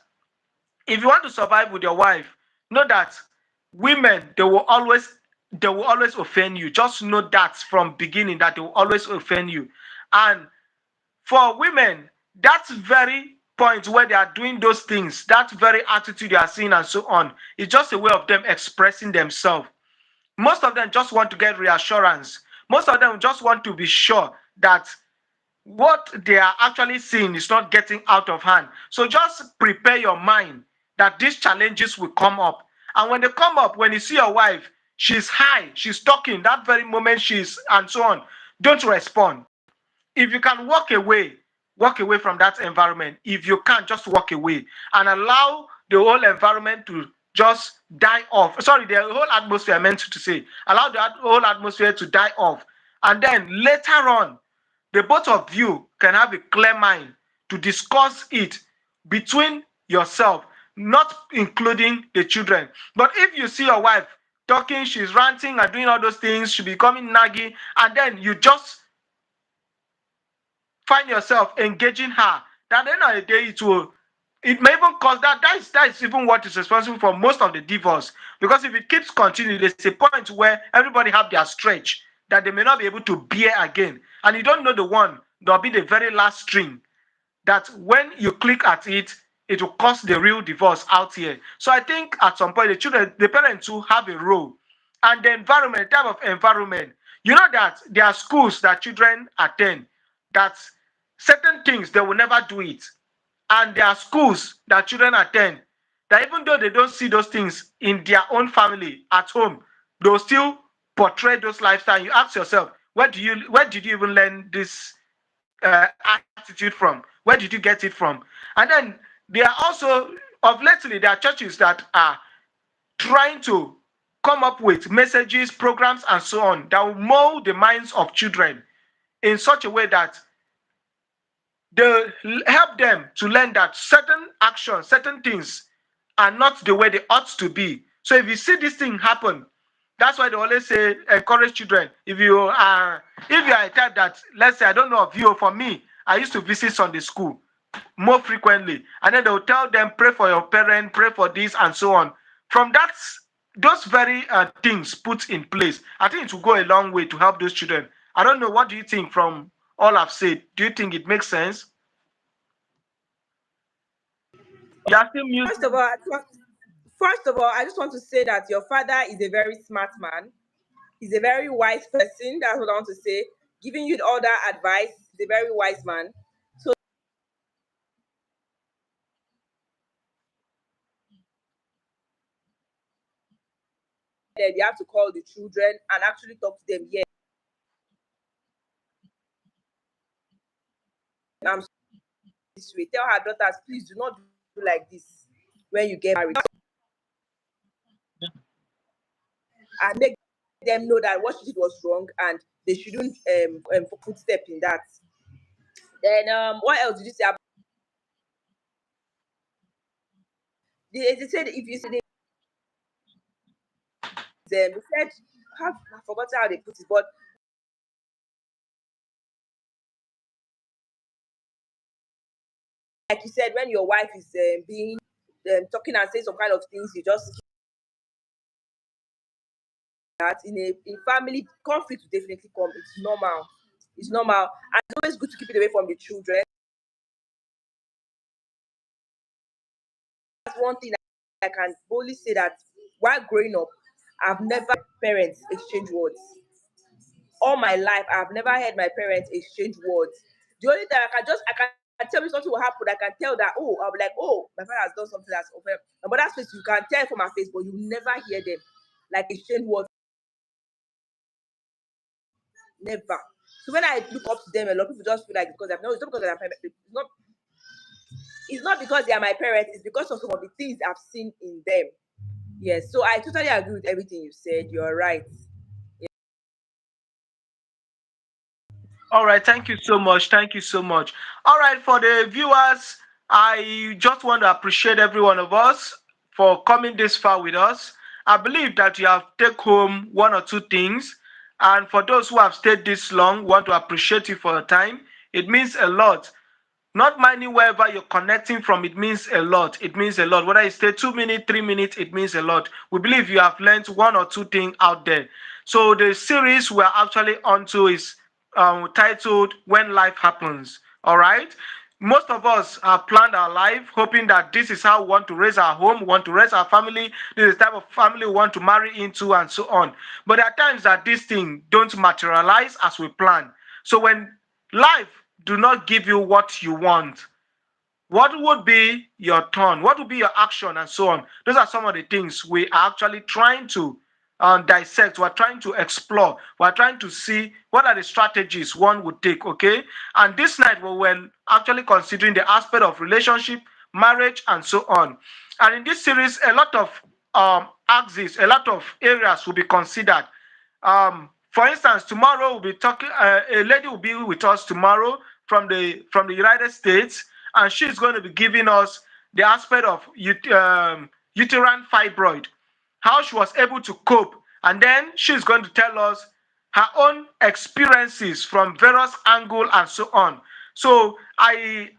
if you want to survive with your wife, know that women, they will always offend you. Just know that from beginning that they will always offend you. And for women, that very point where they are doing those things, that very attitude they are seeing and so on, is just a way of them expressing themselves. Most of them just want to get reassurance. Most of them just want to be sure that what they are actually seeing is not getting out of hand. So just prepare your mind that these challenges will come up. And when they come up, when you see your wife, she's high, she's talking, that very moment she's and so on, don't respond. If you can walk away from that environment. If you can't, just walk away and allow the whole environment to just die off. Sorry, the whole atmosphere, I meant to say. Allow the whole atmosphere to die off. And then later on, the both of you can have a clear mind to discuss it between yourself, not including the children. But if you see your wife talking, she's ranting and doing all those things, she's becoming naggy, and then you just find yourself engaging her, at the end of the day, it may even cause that is even what is responsible for most of the divorce. Because if it keeps continuing, there's a point where everybody have their stretch that they may not be able to bear again. And you don't know the one that'll be the very last string that when you click at it, it will cause the real divorce out here. So I think at some point the children, the parents will have a role. And the environment, the type of environment, you know that there are schools that children attend that certain things they will never do it. And there are schools that children attend that even though they don't see those things in their own family at home, they'll still portray those lifestyle. You ask yourself, where did you even learn this attitude from? Where did you get it from? And then there are also, of lately, there are churches that are trying to come up with messages, programs, and so on that will mold the minds of children in such a way that they help them to learn that certain actions, certain things are not the way they ought to be. So if you see this thing happen, that's why they always say encourage children. If you are a type that, let's say, I don't know of you, for me, I used to visit Sunday school more frequently, and then they'll tell them pray for your parent, pray for this, and so on. From that, those very things put in place, I think it will go a long way to help those children. I don't know, what do you think from all I've said? Do you think it makes sense? You are still First of all, muted. first of all, I just want to say that your father is a very smart man. He's a very wise person. That's what I want to say. Giving you all that advice, he's a very wise man. So then you have to call the children and actually talk to them. Yeah, I'm this way. Tell her daughters, please do not do like this when you get married, and make them know that what she did was wrong and they shouldn't put step in that. Then what else did you say? They said if you see them, they said I forgot how they put it, but like you said, when your wife is being talking and saying some kind of things, you just keep that. In family, conflict will definitely come. It's normal. It's normal, and it's always good to keep it away from the children. That's one thing I can boldly say that while growing up, I've never parents exchange words. All my life, I've never heard my parents exchange words. The only time I can tell me something will happen. I can tell that, oh, I'll be like, oh, my father has done something that's open. But that's face, you can tell from my face, but you never hear them like exchange words. Never. So when I look up to them, a lot of people just feel like because I've no, it's not because they're my parents. It's not because they are my parents. It's because of some of the things I've seen in them. Yes. So I totally agree with everything you said. You're right. All right, thank you so much. Thank you so much. All right, for the viewers, I just want to appreciate every one of us for coming this far with us. I believe that you have take home one or two things. And for those who have stayed this long, want to appreciate you for your time. It means a lot. Not minding wherever you're connecting from, it means a lot. It means a lot. Whether you stay 2 minutes, 3 minutes, it means a lot. We believe you have learned one or two things out there. So the series we're actually onto is titled When Life Happens. All right. Most of us have planned our life hoping that this is how we want to raise our home, we want to raise our family, this is the type of family we want to marry into, and so on. But there are times that these things don't materialize as we plan. So when life do not give you what you want, what would be your turn? What would be your action, and so on? Those are some of the things we are actually trying to dissect. We're trying to explore. We're trying to see what are the strategies one would take. Okay, and this night we were actually considering the aspect of relationship, marriage, and so on. And in this series, a lot of axes, a lot of areas will be considered. For instance, tomorrow we'll be talking. A lady will be with us tomorrow from the United States, and she's going to be giving us the aspect of uterine fibroid, how she was able to cope, and then she's going to tell us her own experiences from various angles and so on. So I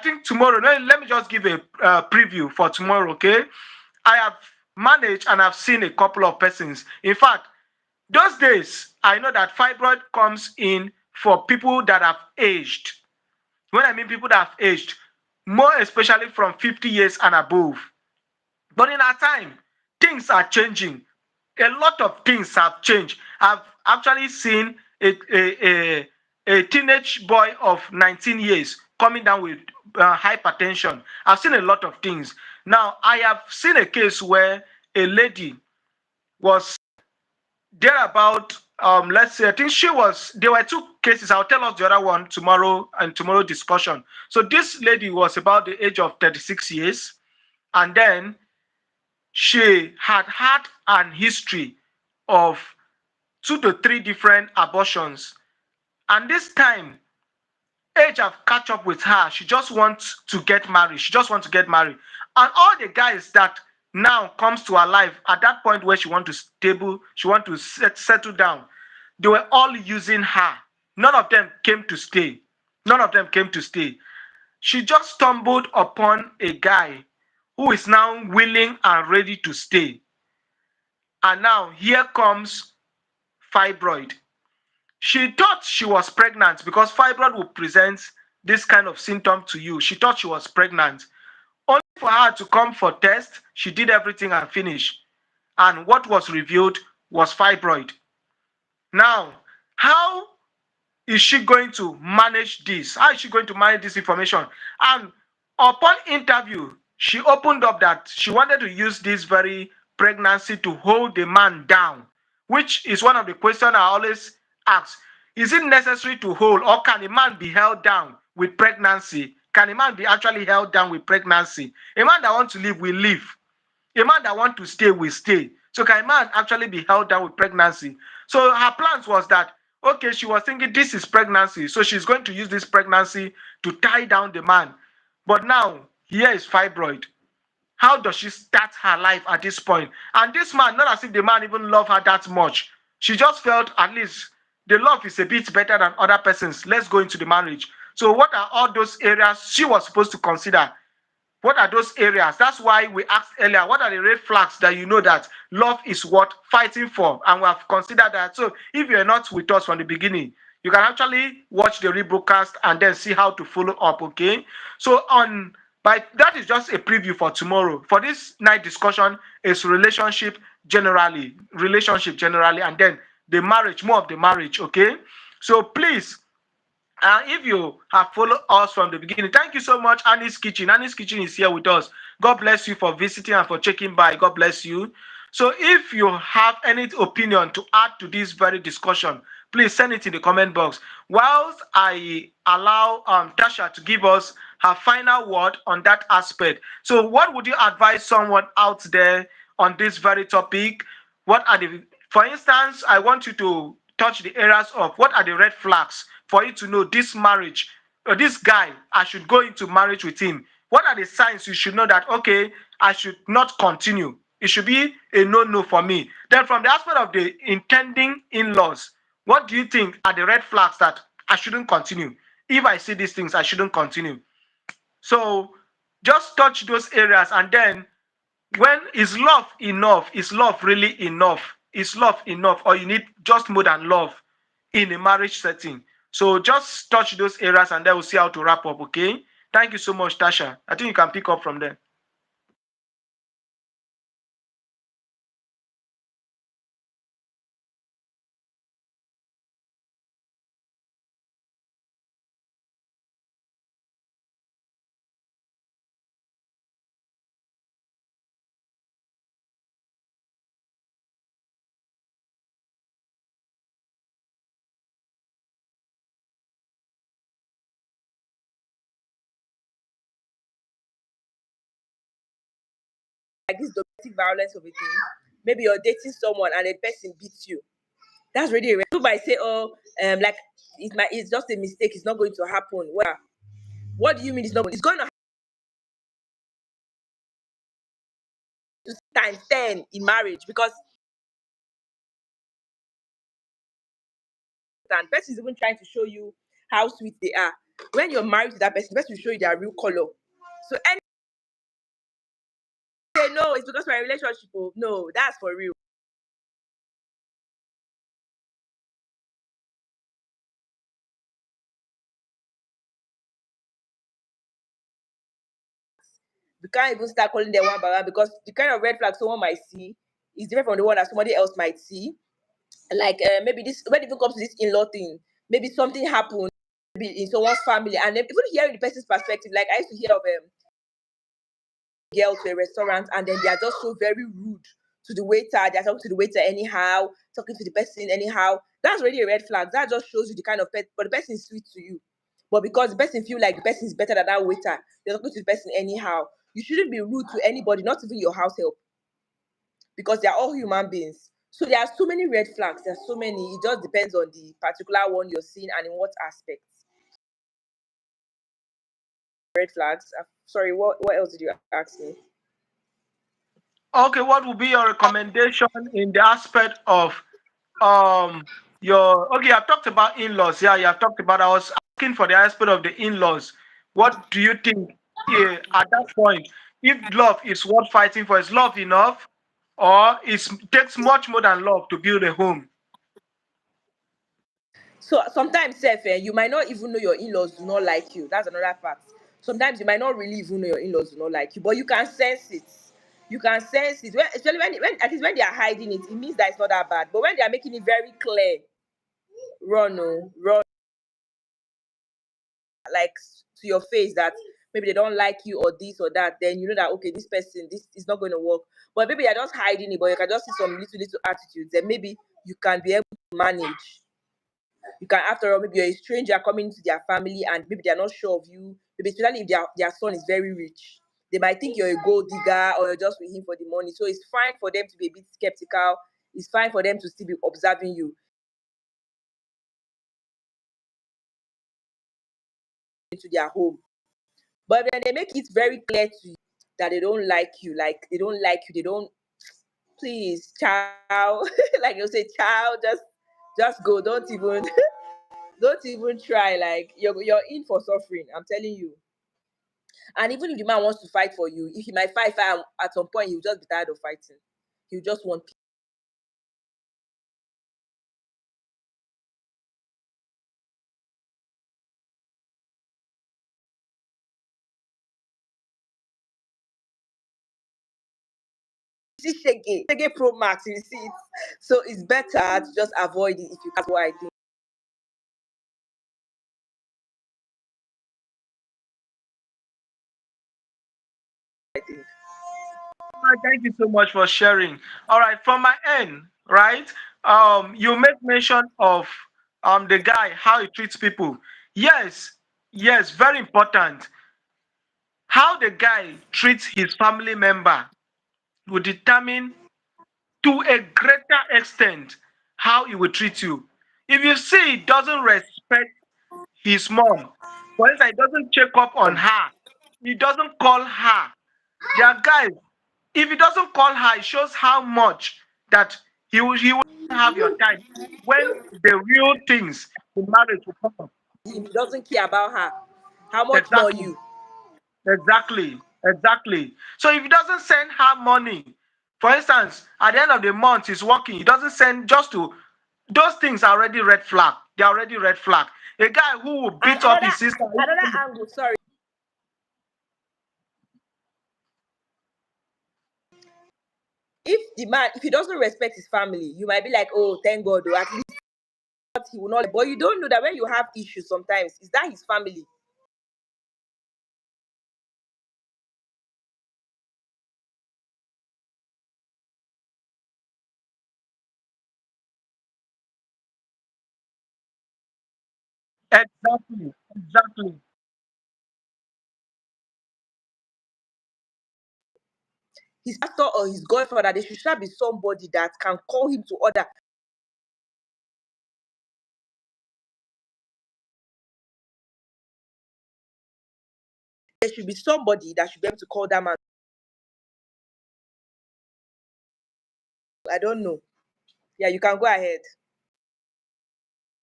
think tomorrow. Let me just give a preview for tomorrow. Okay, I have managed and I've seen a couple of persons. In fact, those days I know that fibroid comes in for people that have aged. When I mean people that have aged, more especially from 50 years and above. But in our time, things are changing. A lot of things have changed. I've actually seen a teenage boy of 19 years coming down with hypertension. I've seen a lot of things. Now, I have seen a case where a lady was there about, let's say, I think there were two cases. I'll tell us the other one tomorrow and tomorrow discussion. So this lady was about the age of 36 years, and then she had had an history of 2 to 3 different abortions. And this time, age have catch up with her. She just wants to get married. She just wants to get married. And all the guys that now comes to her life at that point where she want to settle down, they were all using her. None of them came to stay. None of them came to stay. She just stumbled upon a guy who is now willing and ready to stay. And now here comes fibroid. She thought she was pregnant because fibroid will present this kind of symptom to you. She thought she was pregnant. Only for her to come for test, she did everything and finish. And what was revealed was fibroid. Now, how is she going to manage this? How is she going to manage this information? And upon interview, she opened up that she wanted to use this very pregnancy to hold the man down, which is one of the questions I always ask. Is it necessary to hold, or can a man be held down with pregnancy? Can a man be actually held down with pregnancy? A man that wants to live will live. A man that wants to stay will stay. So can a man actually be held down with pregnancy? So her plans was that, okay, she was thinking this is pregnancy. So she's going to use this pregnancy to tie down the man. But now, here is fibroid. How does she start her life at this point? And this man, not as if the man even loved her that much. She just felt at least the love is a bit better than other persons. Let's go into the marriage. So what are all those areas she was supposed to consider? What are those areas? That's why we asked earlier, what are the red flags that you know that love is worth fighting for? And we have considered that. So if you're not with us from the beginning, you can actually watch the rebroadcast and then see how to follow up, okay? So that is just a preview for tomorrow. For this night discussion is relationship generally, and then the marriage, more of the marriage, okay? So please, if you have followed us from the beginning, thank you so much, Annie's Kitchen. Annie's Kitchen is here with us. God bless you for visiting and for checking by. God bless you. So, if you have any opinion to add to this very discussion, please send it in the comment box. Whilst I allow Tasha to give us her final word on that aspect. So, what would you advise someone out there on this very topic? What are the, for instance, I want you to touch the areas of what are the red flags for you to know this marriage or this guy, I should go into marriage with him. What are the signs you should know that, okay, I should not continue? It should be a no-no for me. Then from the aspect of the intending in-laws, what do you think are the red flags that I shouldn't continue? If I see these things, I shouldn't continue. So just touch those areas, and then when is love enough? Is love really enough? Is love enough, or you need just more than love in a marriage setting? So just touch those areas, and then we'll see how to wrap up. Okay. Thank you so much, Tasha. I think you can pick up from there. like this domestic violence of a thing. Maybe you're dating someone and a person beats you. That's really a red. People might say, oh, like it's just a mistake. It's not going to happen. Well, what do you mean it's not? It's going to happen times 10 in marriage because and person is even trying to show you how sweet they are. When you're married to that person, the person will show you their real color. So any say no, it's because we're in a relationship. Oh, no, that's for real. You can't even start calling them one by one because the kind of red flag someone might see is different from the one that somebody else might see. Like maybe this when it even comes to this in-law thing, maybe something happened maybe in someone's family, and then even hearing the person's perspective, like I used to hear of girl to a restaurant and then they are just so very rude to the waiter. They're talking to the waiter anyhow, talking to the person anyhow. That's already a red flag. That just shows you the kind of pet, but the person is sweet to you. But because the person feel like the person is better than that waiter, they're talking to the person anyhow. You shouldn't be rude to anybody, not even your house help, because they're all human beings. So there are so many red flags. There's so many. It just depends on the particular one you're seeing and in what aspects. Red flags. Sorry, what else did you ask me? Okay, what would be your recommendation in the aspect of um your okay, I've talked about in-laws. Yeah, you have talked about I was asking for the aspect of the in-laws. What do you think at that point, if love is worth fighting for, is love enough? Or it takes much more than love to build a home? So sometimes, Seth, you might not even know your in-laws do not like you. That's another fact. Sometimes you might not really even know your in-laws do not like you, but you can sense it. You can sense it. Especially when at least when they are hiding it, it means that it's not that bad. But when they are making it very clear, run, oh, run, like to your face that maybe they don't like you or this or that, then you know that okay, this person, this is not going to work. But maybe they're just hiding it, but you can just see some little attitudes. Then maybe you can be able to manage. You can, after all, maybe you're a stranger coming to their family and maybe they're not sure of you. Maybe especially if their son is very rich. They might think you're a gold digger or you're just with him for the money. So it's fine for them to be a bit skeptical. It's fine for them to still be observing you into their home. But when they make it very clear to you that they don't like you, like they don't like you, they don't please, child, like you say, child, just go. Don't even don't even try. Like you're in for suffering. I'm telling you. And even if the man wants to fight for you, if he might fight, at some point, he'll just be tired of fighting. He'll just want peace. See Shege Pro Max, you see it. So it's better to just avoid it if you can. That's what I think. I think. Thank you so much for sharing. All right, from my end, right? You make mention of the guy, how he treats people. Yes, yes, very important. How the guy treats his family member will determine to a greater extent how he will treat you. If you see he doesn't respect his mom, for instance, he doesn't check up on her, he doesn't call her. There are guys, if he doesn't call her, it shows how much that he will have your time when the real things in marriage will come up. If he doesn't care about her, how much more Exactly, you? exactly, exactly. So if he doesn't send her money, for instance, at the end of the month he's working, he doesn't send just to those things are already red flag. They're already red flag. A guy who will And beat up his sister. another angle, sorry. If he doesn't respect his family, you might be like, oh, thank God, or at least he will not. But you don't know that when you have issues sometimes, is that his family? Exactly, exactly. his pastor or his godfather, there should be somebody that can call him to order. There should be somebody that should be able to call that man. I don't know. Yeah, you can go ahead.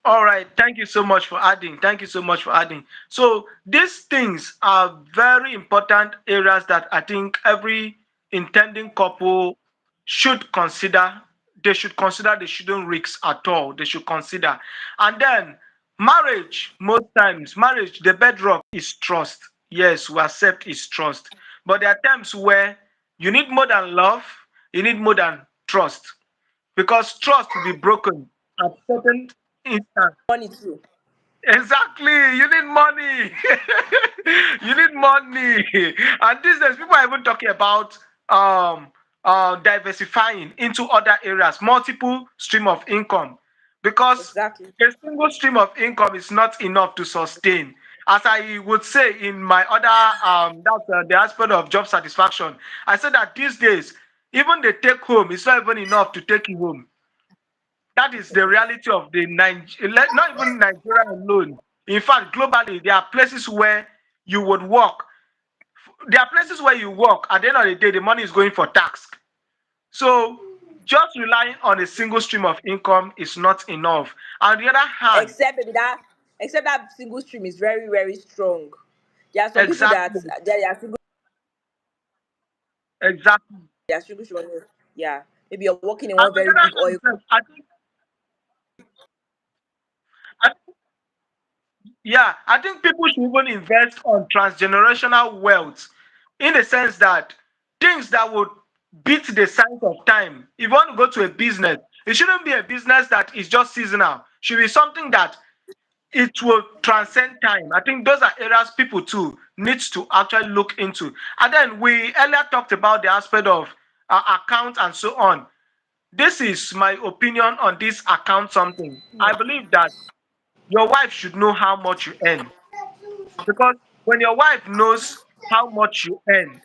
All right, thank you so much for adding. Thank you so much for adding. So these things are very important areas that I think every intending couple should consider. They should consider. They shouldn't risk at all. They should consider. And then marriage, most times, marriage, the bedrock is trust. Yes, we accept is trust. But there are times where you need more than love, you need more than trust. Because trust will be broken at certain instance. Money too. Exactly. You need money. You need money. And these days, people are even talking about um, diversifying into other areas, multiple stream of income, because Exactly. a single stream of income is not enough to sustain. As I would say in my other, that's the aspect of job satisfaction. I said that these days, even the take home is not even enough to take you home. That is the reality of the not even Nigeria alone. In fact, globally, there are places where you would work. There are places where you work. At the end of the day, the money is going for tax. So just relying on a single stream of income is not enough. On the other hand, Except maybe that, except that single stream is very, very strong. There are some people that exactly, there are single, exactly. there are single stream. Yeah, maybe you're working in And one on the very other big hand, oil. sef, I think yeah, I think people should even invest on transgenerational wealth in the sense that things that would beat the sands of time. If you want to go to a business, it shouldn't be a business that is just seasonal. It should be something that it will transcend time. I think those are areas people too needs to actually look into. And then we earlier talked about the aspect of account and so on. This is my opinion on this account something. I believe that your wife should know how much you earn, because when your wife knows how much you earn,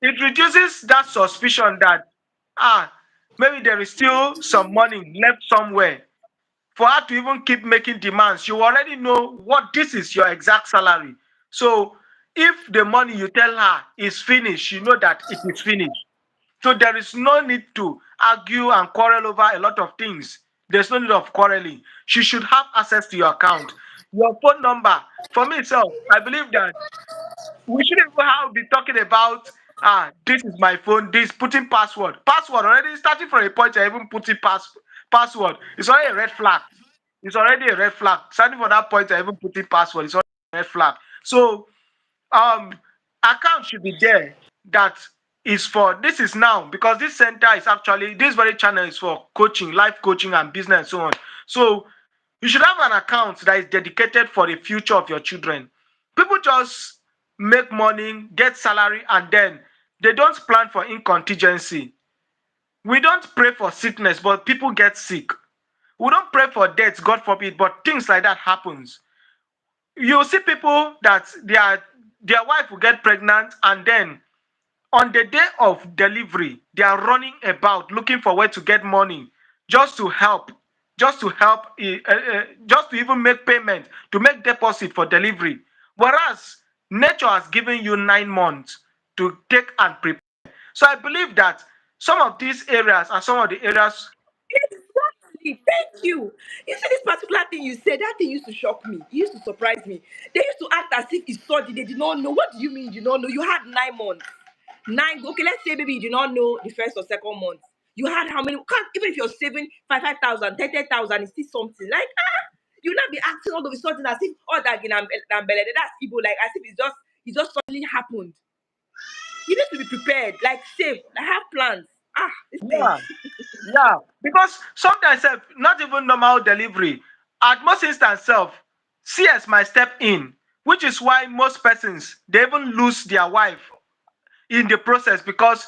it reduces that suspicion that ah maybe there is still some money left somewhere for her to even keep making demands. You already know what this is your exact salary. So if the money you tell her is finished, you know that it is finished. So there is no need to argue and quarrel over a lot of things. There's no need of quarreling. She should have access to your account. Your phone number. For me itself, I believe that we shouldn't even have be talking about this is my phone, this putting password. Password already starting from a point you're even putting password. It's already a red flag. It's already a red flag. Starting from that point you're even putting password, it's already a red flag. So um account should be there that is for this is now because this center is actually this very channel is for coaching, life coaching and business and so on. So you should have an account that is dedicated for the future of your children. People just make money, get salary, and then they don't plan for incontingency. We don't pray for sickness, but people get sick. We don't pray for death, God forbid, but things like that happens. You see people that their wife will get pregnant and then on the day of delivery they are running about looking for where to get money just to help just to even make payment to make deposit for delivery, whereas nature has given you 9 months to take and prepare. So I believe that some of these areas are some of the areas. Exactly. Thank you. You see, this particular thing you said, that thing used to shock me. It used to surprise me. They used to act as if it's sudden. They did not know. What do you mean you did not know? You had 9 months. Nine. Okay, let's say maybe you did not know the first or second month. You had how many? Can't, even if you're saving 5,000, 10,000, it's still something. Like, you will not be acting all of a sudden as if all that that's Igbo, like as if it just suddenly happened. You need to be prepared, like save, like have plans. This thing. Yeah, yeah, because sometimes not even normal delivery. At most instance CS might step in, which is why most persons they even lose their wife in the process because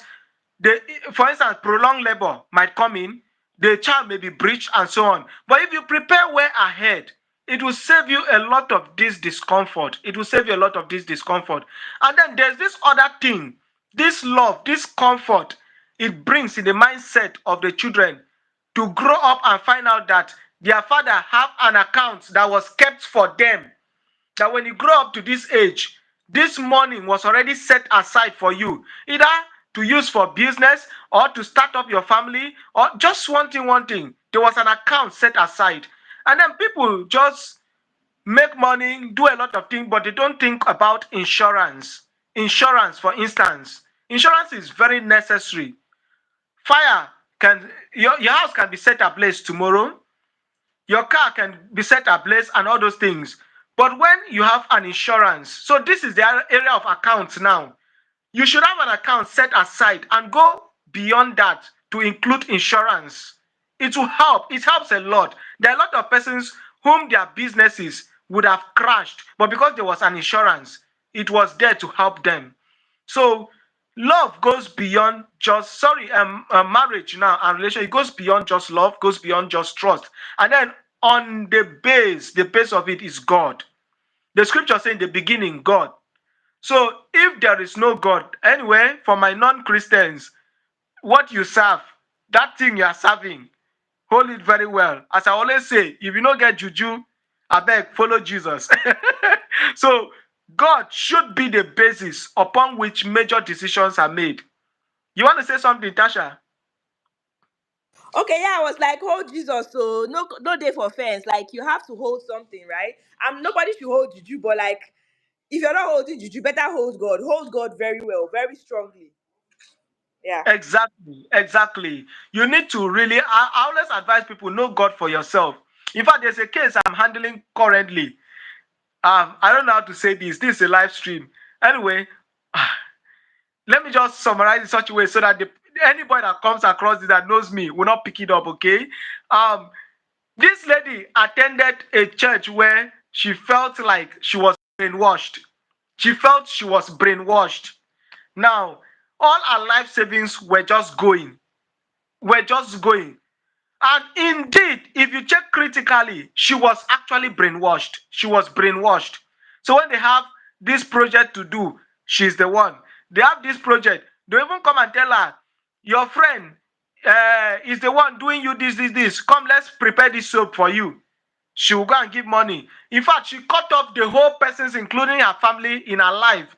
they, for instance, prolonged labor might come in, the child may be breached and so on. But if you prepare way ahead, it will save you a lot of this discomfort. It will save you a lot of this discomfort. And then there's this other thing, this love, this comfort. it brings in the mindset of the children to grow up and find out that their father have an account that was kept for them, that when you grow up to this age, this money was already set aside for you, either to use for business or to start up your family, or just one thing. There was an account set aside. And then people just make money, do a lot of things, but they don't think about insurance. Insurance, for instance, insurance is very necessary. Fire can, your house can be set ablaze tomorrow, your car can be set ablaze and all those things. But when you have an insurance, so this is the area of accounts now. You should have an account set aside and go beyond that to include insurance. It will help. It helps a lot. There are a lot of persons whom their businesses would have crashed, but because there was an insurance, it was there to help them. So love goes beyond just, marriage now and relation. It goes beyond just love, goes beyond just trust. And then on the base of it is God. The scripture saying the beginning, God. So if there is no God, anyway, for my non-Christians, what you serve, that thing you are serving, hold it very well. As I always say, if you don't get juju, I beg, follow Jesus. So God should be the basis upon which major decisions are made. You want to say something, Tasha? Okay, yeah, I was like, hold Jesus, so no day for offense. Like, you have to hold something, right? Nobody should hold juju, but like, if you're not holding juju, better hold God. Hold God very well, very strongly. Yeah. Exactly. You need to really, I always advise people, know God for yourself. In fact, there's a case I'm handling currently. I don't know how to say this. This is a live stream. Anyway, let me just summarize in such a way so that anybody that comes across this that knows me will not pick it up, okay? Um, this lady attended a church where she felt like she was brainwashed. She felt she was brainwashed. Now, all her life savings were just going. And indeed, if you check critically, she was actually brainwashed. She was brainwashed. So when they have this project to do, she's the one. They have this project. They even come and tell her, your friend is the one doing you this. Come, let's prepare this soap for you. She will go and give money. In fact, she cut off the whole persons, including her family, in her life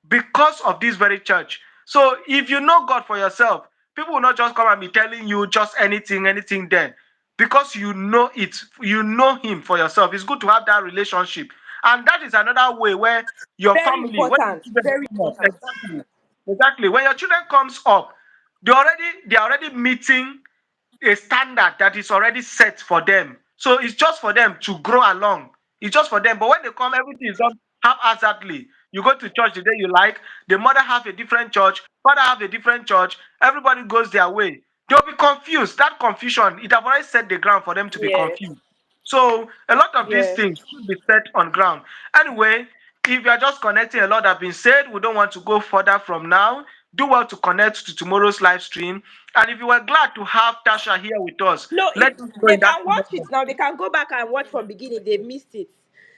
because of this very church. So if you know God for yourself, people will not just come and be telling you just anything there. Because you know Him for yourself. It's good to have that relationship. And that is another way where your Very family, when your important. children Very come up, important. exactly. When your children comes up, they're already meeting a standard that is already set for them. So it's just for them to grow along. It's just for them. But when they come, everything is done haphazardly. You go to church the day you like, the mother have a different church, father have a different church, everybody goes their way. They'll be confused. That confusion, it have already set the ground for them to be Yes. confused. So a lot of these Yes. things should be set on ground. Anyway, if you are just connecting, a lot have been said. We don't want to go further from now. Do well to connect to tomorrow's live stream. And if you were glad to have Tasha here with us, No, let if us know they in that can watch comment it box. now, they can go back and watch from beginning. They missed it.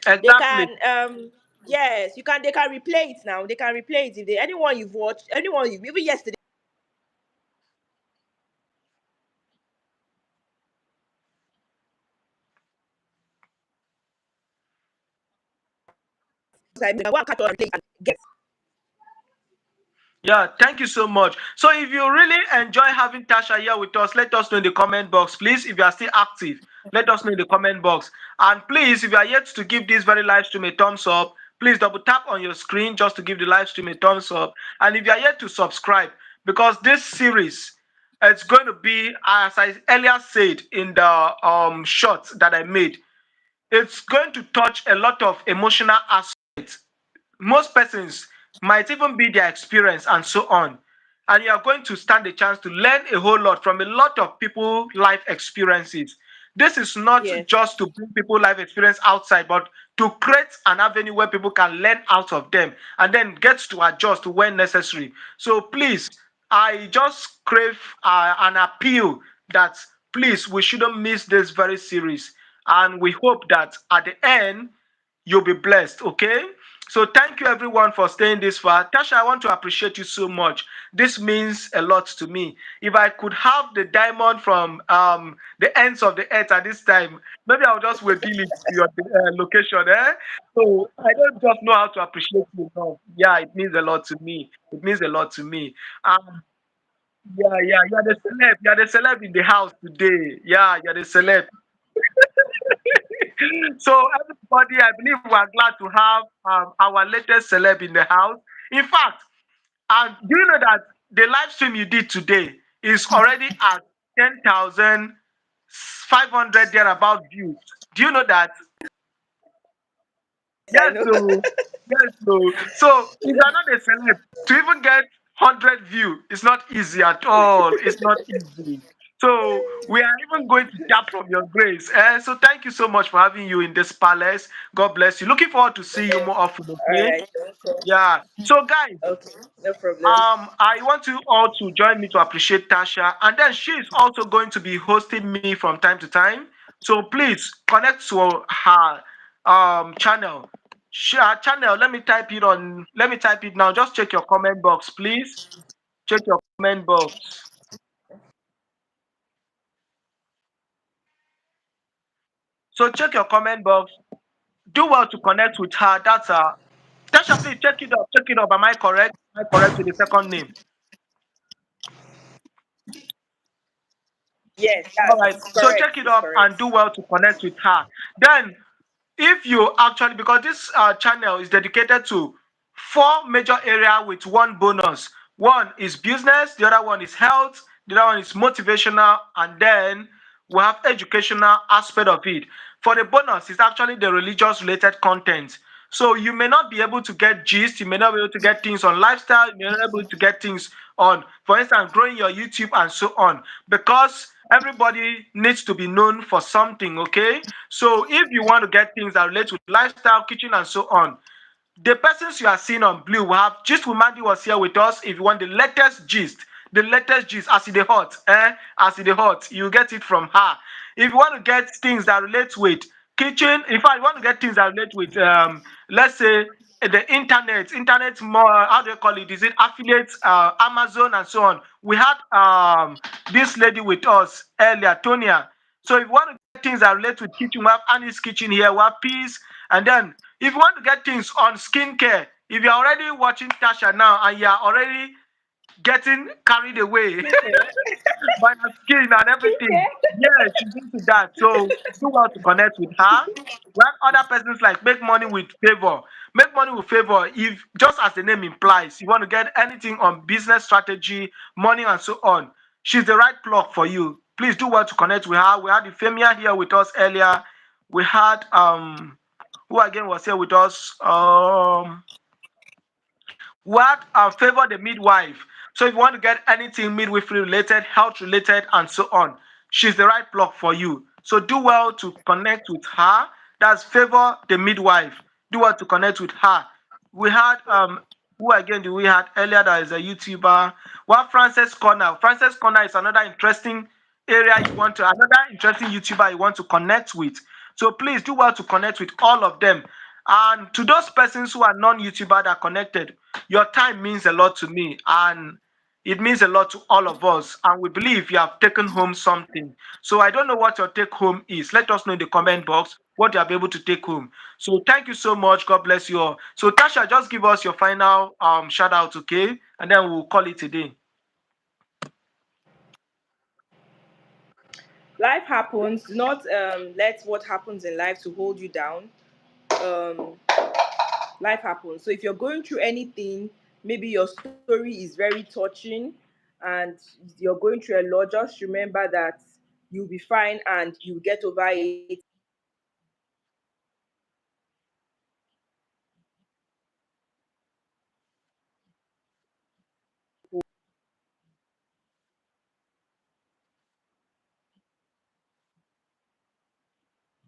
They Exactly. can yes, you can they can replay it now. They can replay it if they anyone you've watched, anyone you even yesterday I mean, go and catch up and play it and get. Yeah, thank you so much. So if you really enjoy having Tasha here with us, let us know in the comment box, please. If you are still active, let us know in the comment box. And please, if you are yet to give this very live stream a thumbs up, please double tap on your screen just to give the live stream a thumbs up. And if you are yet to subscribe, because this series, it's going to be, as I earlier said in the shorts that I made, it's going to touch a lot of emotional aspects. Most persons might even be their experience and so on. And you are going to stand a chance to learn a whole lot from a lot of people life experiences. This is not Yes. just to bring people life experience outside, but to create an avenue where people can learn out of them and then get to adjust when necessary. So please, I just crave an appeal that please, we shouldn't miss this very series. And we hope that at the end, you'll be blessed, okay? So thank you everyone for staying this far. Tasha, I want to appreciate you so much. This means a lot to me. If I could have the diamond from the ends of the earth at this time, maybe I'll just reveal it to your location. So I don't just know how to appreciate you enough. Yeah, it means a lot to me. It means a lot to me. Um, yeah, yeah, you're the celeb. You're the celeb in the house today. Yeah, you're the celeb. So everybody, I believe we are glad to have our latest celeb in the house. In fact, and do you know that the live stream you did today is already at 10,500 thereabout views? Do you know that? I Yes, know. so yes, so if you're not a celeb, to even get 100 view, it's not easy at all. It's not easy. So we are even going to tap from your grace. So thank you so much for having you in this palace. God bless you. Looking forward to see you more often. All Okay. right. Okay. Yeah. So guys, Okay. No problem. I want you all to join me to appreciate Tasha, and then she is also going to be hosting me from time to time. So please connect to her channel. Channel. Let me type it on. Let me type it now. Just check your comment box, please. Check your comment box. So check your comment box. Do well to connect with her. That's Tasha. Please check it up. Check it up. Am I correct? Am I correct with the second name? Yes, All that's right. it's So correct. check it It's up correct. and do well to connect with her. Then, if you actually, because this channel is dedicated to four major areas with one bonus. One is business, the other one is health, the other one is motivational, and then we have educational aspect of it. For the bonus, it's actually the religious related content. So you may not be able to get gist, you may not be able to get things on lifestyle, you may not be able to get things on, for instance, growing your YouTube and so on, because everybody needs to be known for something, okay? So if you want to get things that relate with lifestyle, kitchen, and so on, the persons you are seeing on blue will have gist. Wumadi was here with us. If you want the latest gist as it dey hot, as it dey hot, you get it from her. If you want to get things that relate with kitchen, in fact, you want to get things that relate with let's say the internet more, how do you call it? Is it affiliates, Amazon and so on? We had this lady with us earlier, Tonia. So if you want to get things that relate with kitchen, we have Annie's kitchen here, we have peas, and then if you want to get things on skincare, if you're already watching Tasha now and you're already getting carried away Skincare. by her skin and everything, Skincare. yeah, she's into that. So do well to connect with her. When other persons like make money with favor, make money with favor. If just as the name implies, you want to get anything on business strategy, money, and so on, she's the right plug for you. Please do well to connect with her. We had Euphemia here with us earlier. We had who again was here with us? What favor the midwife. So if you want to get anything midwifery related, health related, and so on, she's the right plug for you. So do well to connect with her. That's favor the midwife. Do well to connect with her. We had who again do we had earlier that is a YouTuber. One Frances Corner. Frances Corner is another interesting area you want to another interesting YouTuber you want to connect with. So please do well to connect with all of them. And to those persons who are non-YouTuber that are connected, your time means a lot to me, and it means a lot to all of us. And we believe you have taken home something. So I don't know what your take home is. Let us know in the comment box what you have been able to take home. So thank you so much. God bless you all. So Tasha, just give us your final shout out, okay? And then we'll call it a day. Life happens. Do not let what happens in life to hold you down. Um, Life happens. So if you're going through anything, maybe your story is very touching and you're going through a lot, just remember that you'll be fine and you'll get over it.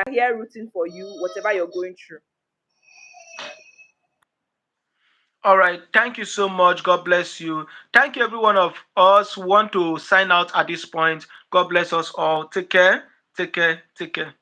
I'm here rooting for you, whatever you're going through. All right. Thank you so much. God bless you. Thank you, every one of us who want to sign out at this point. God bless us all. Take care. Take care. Take care.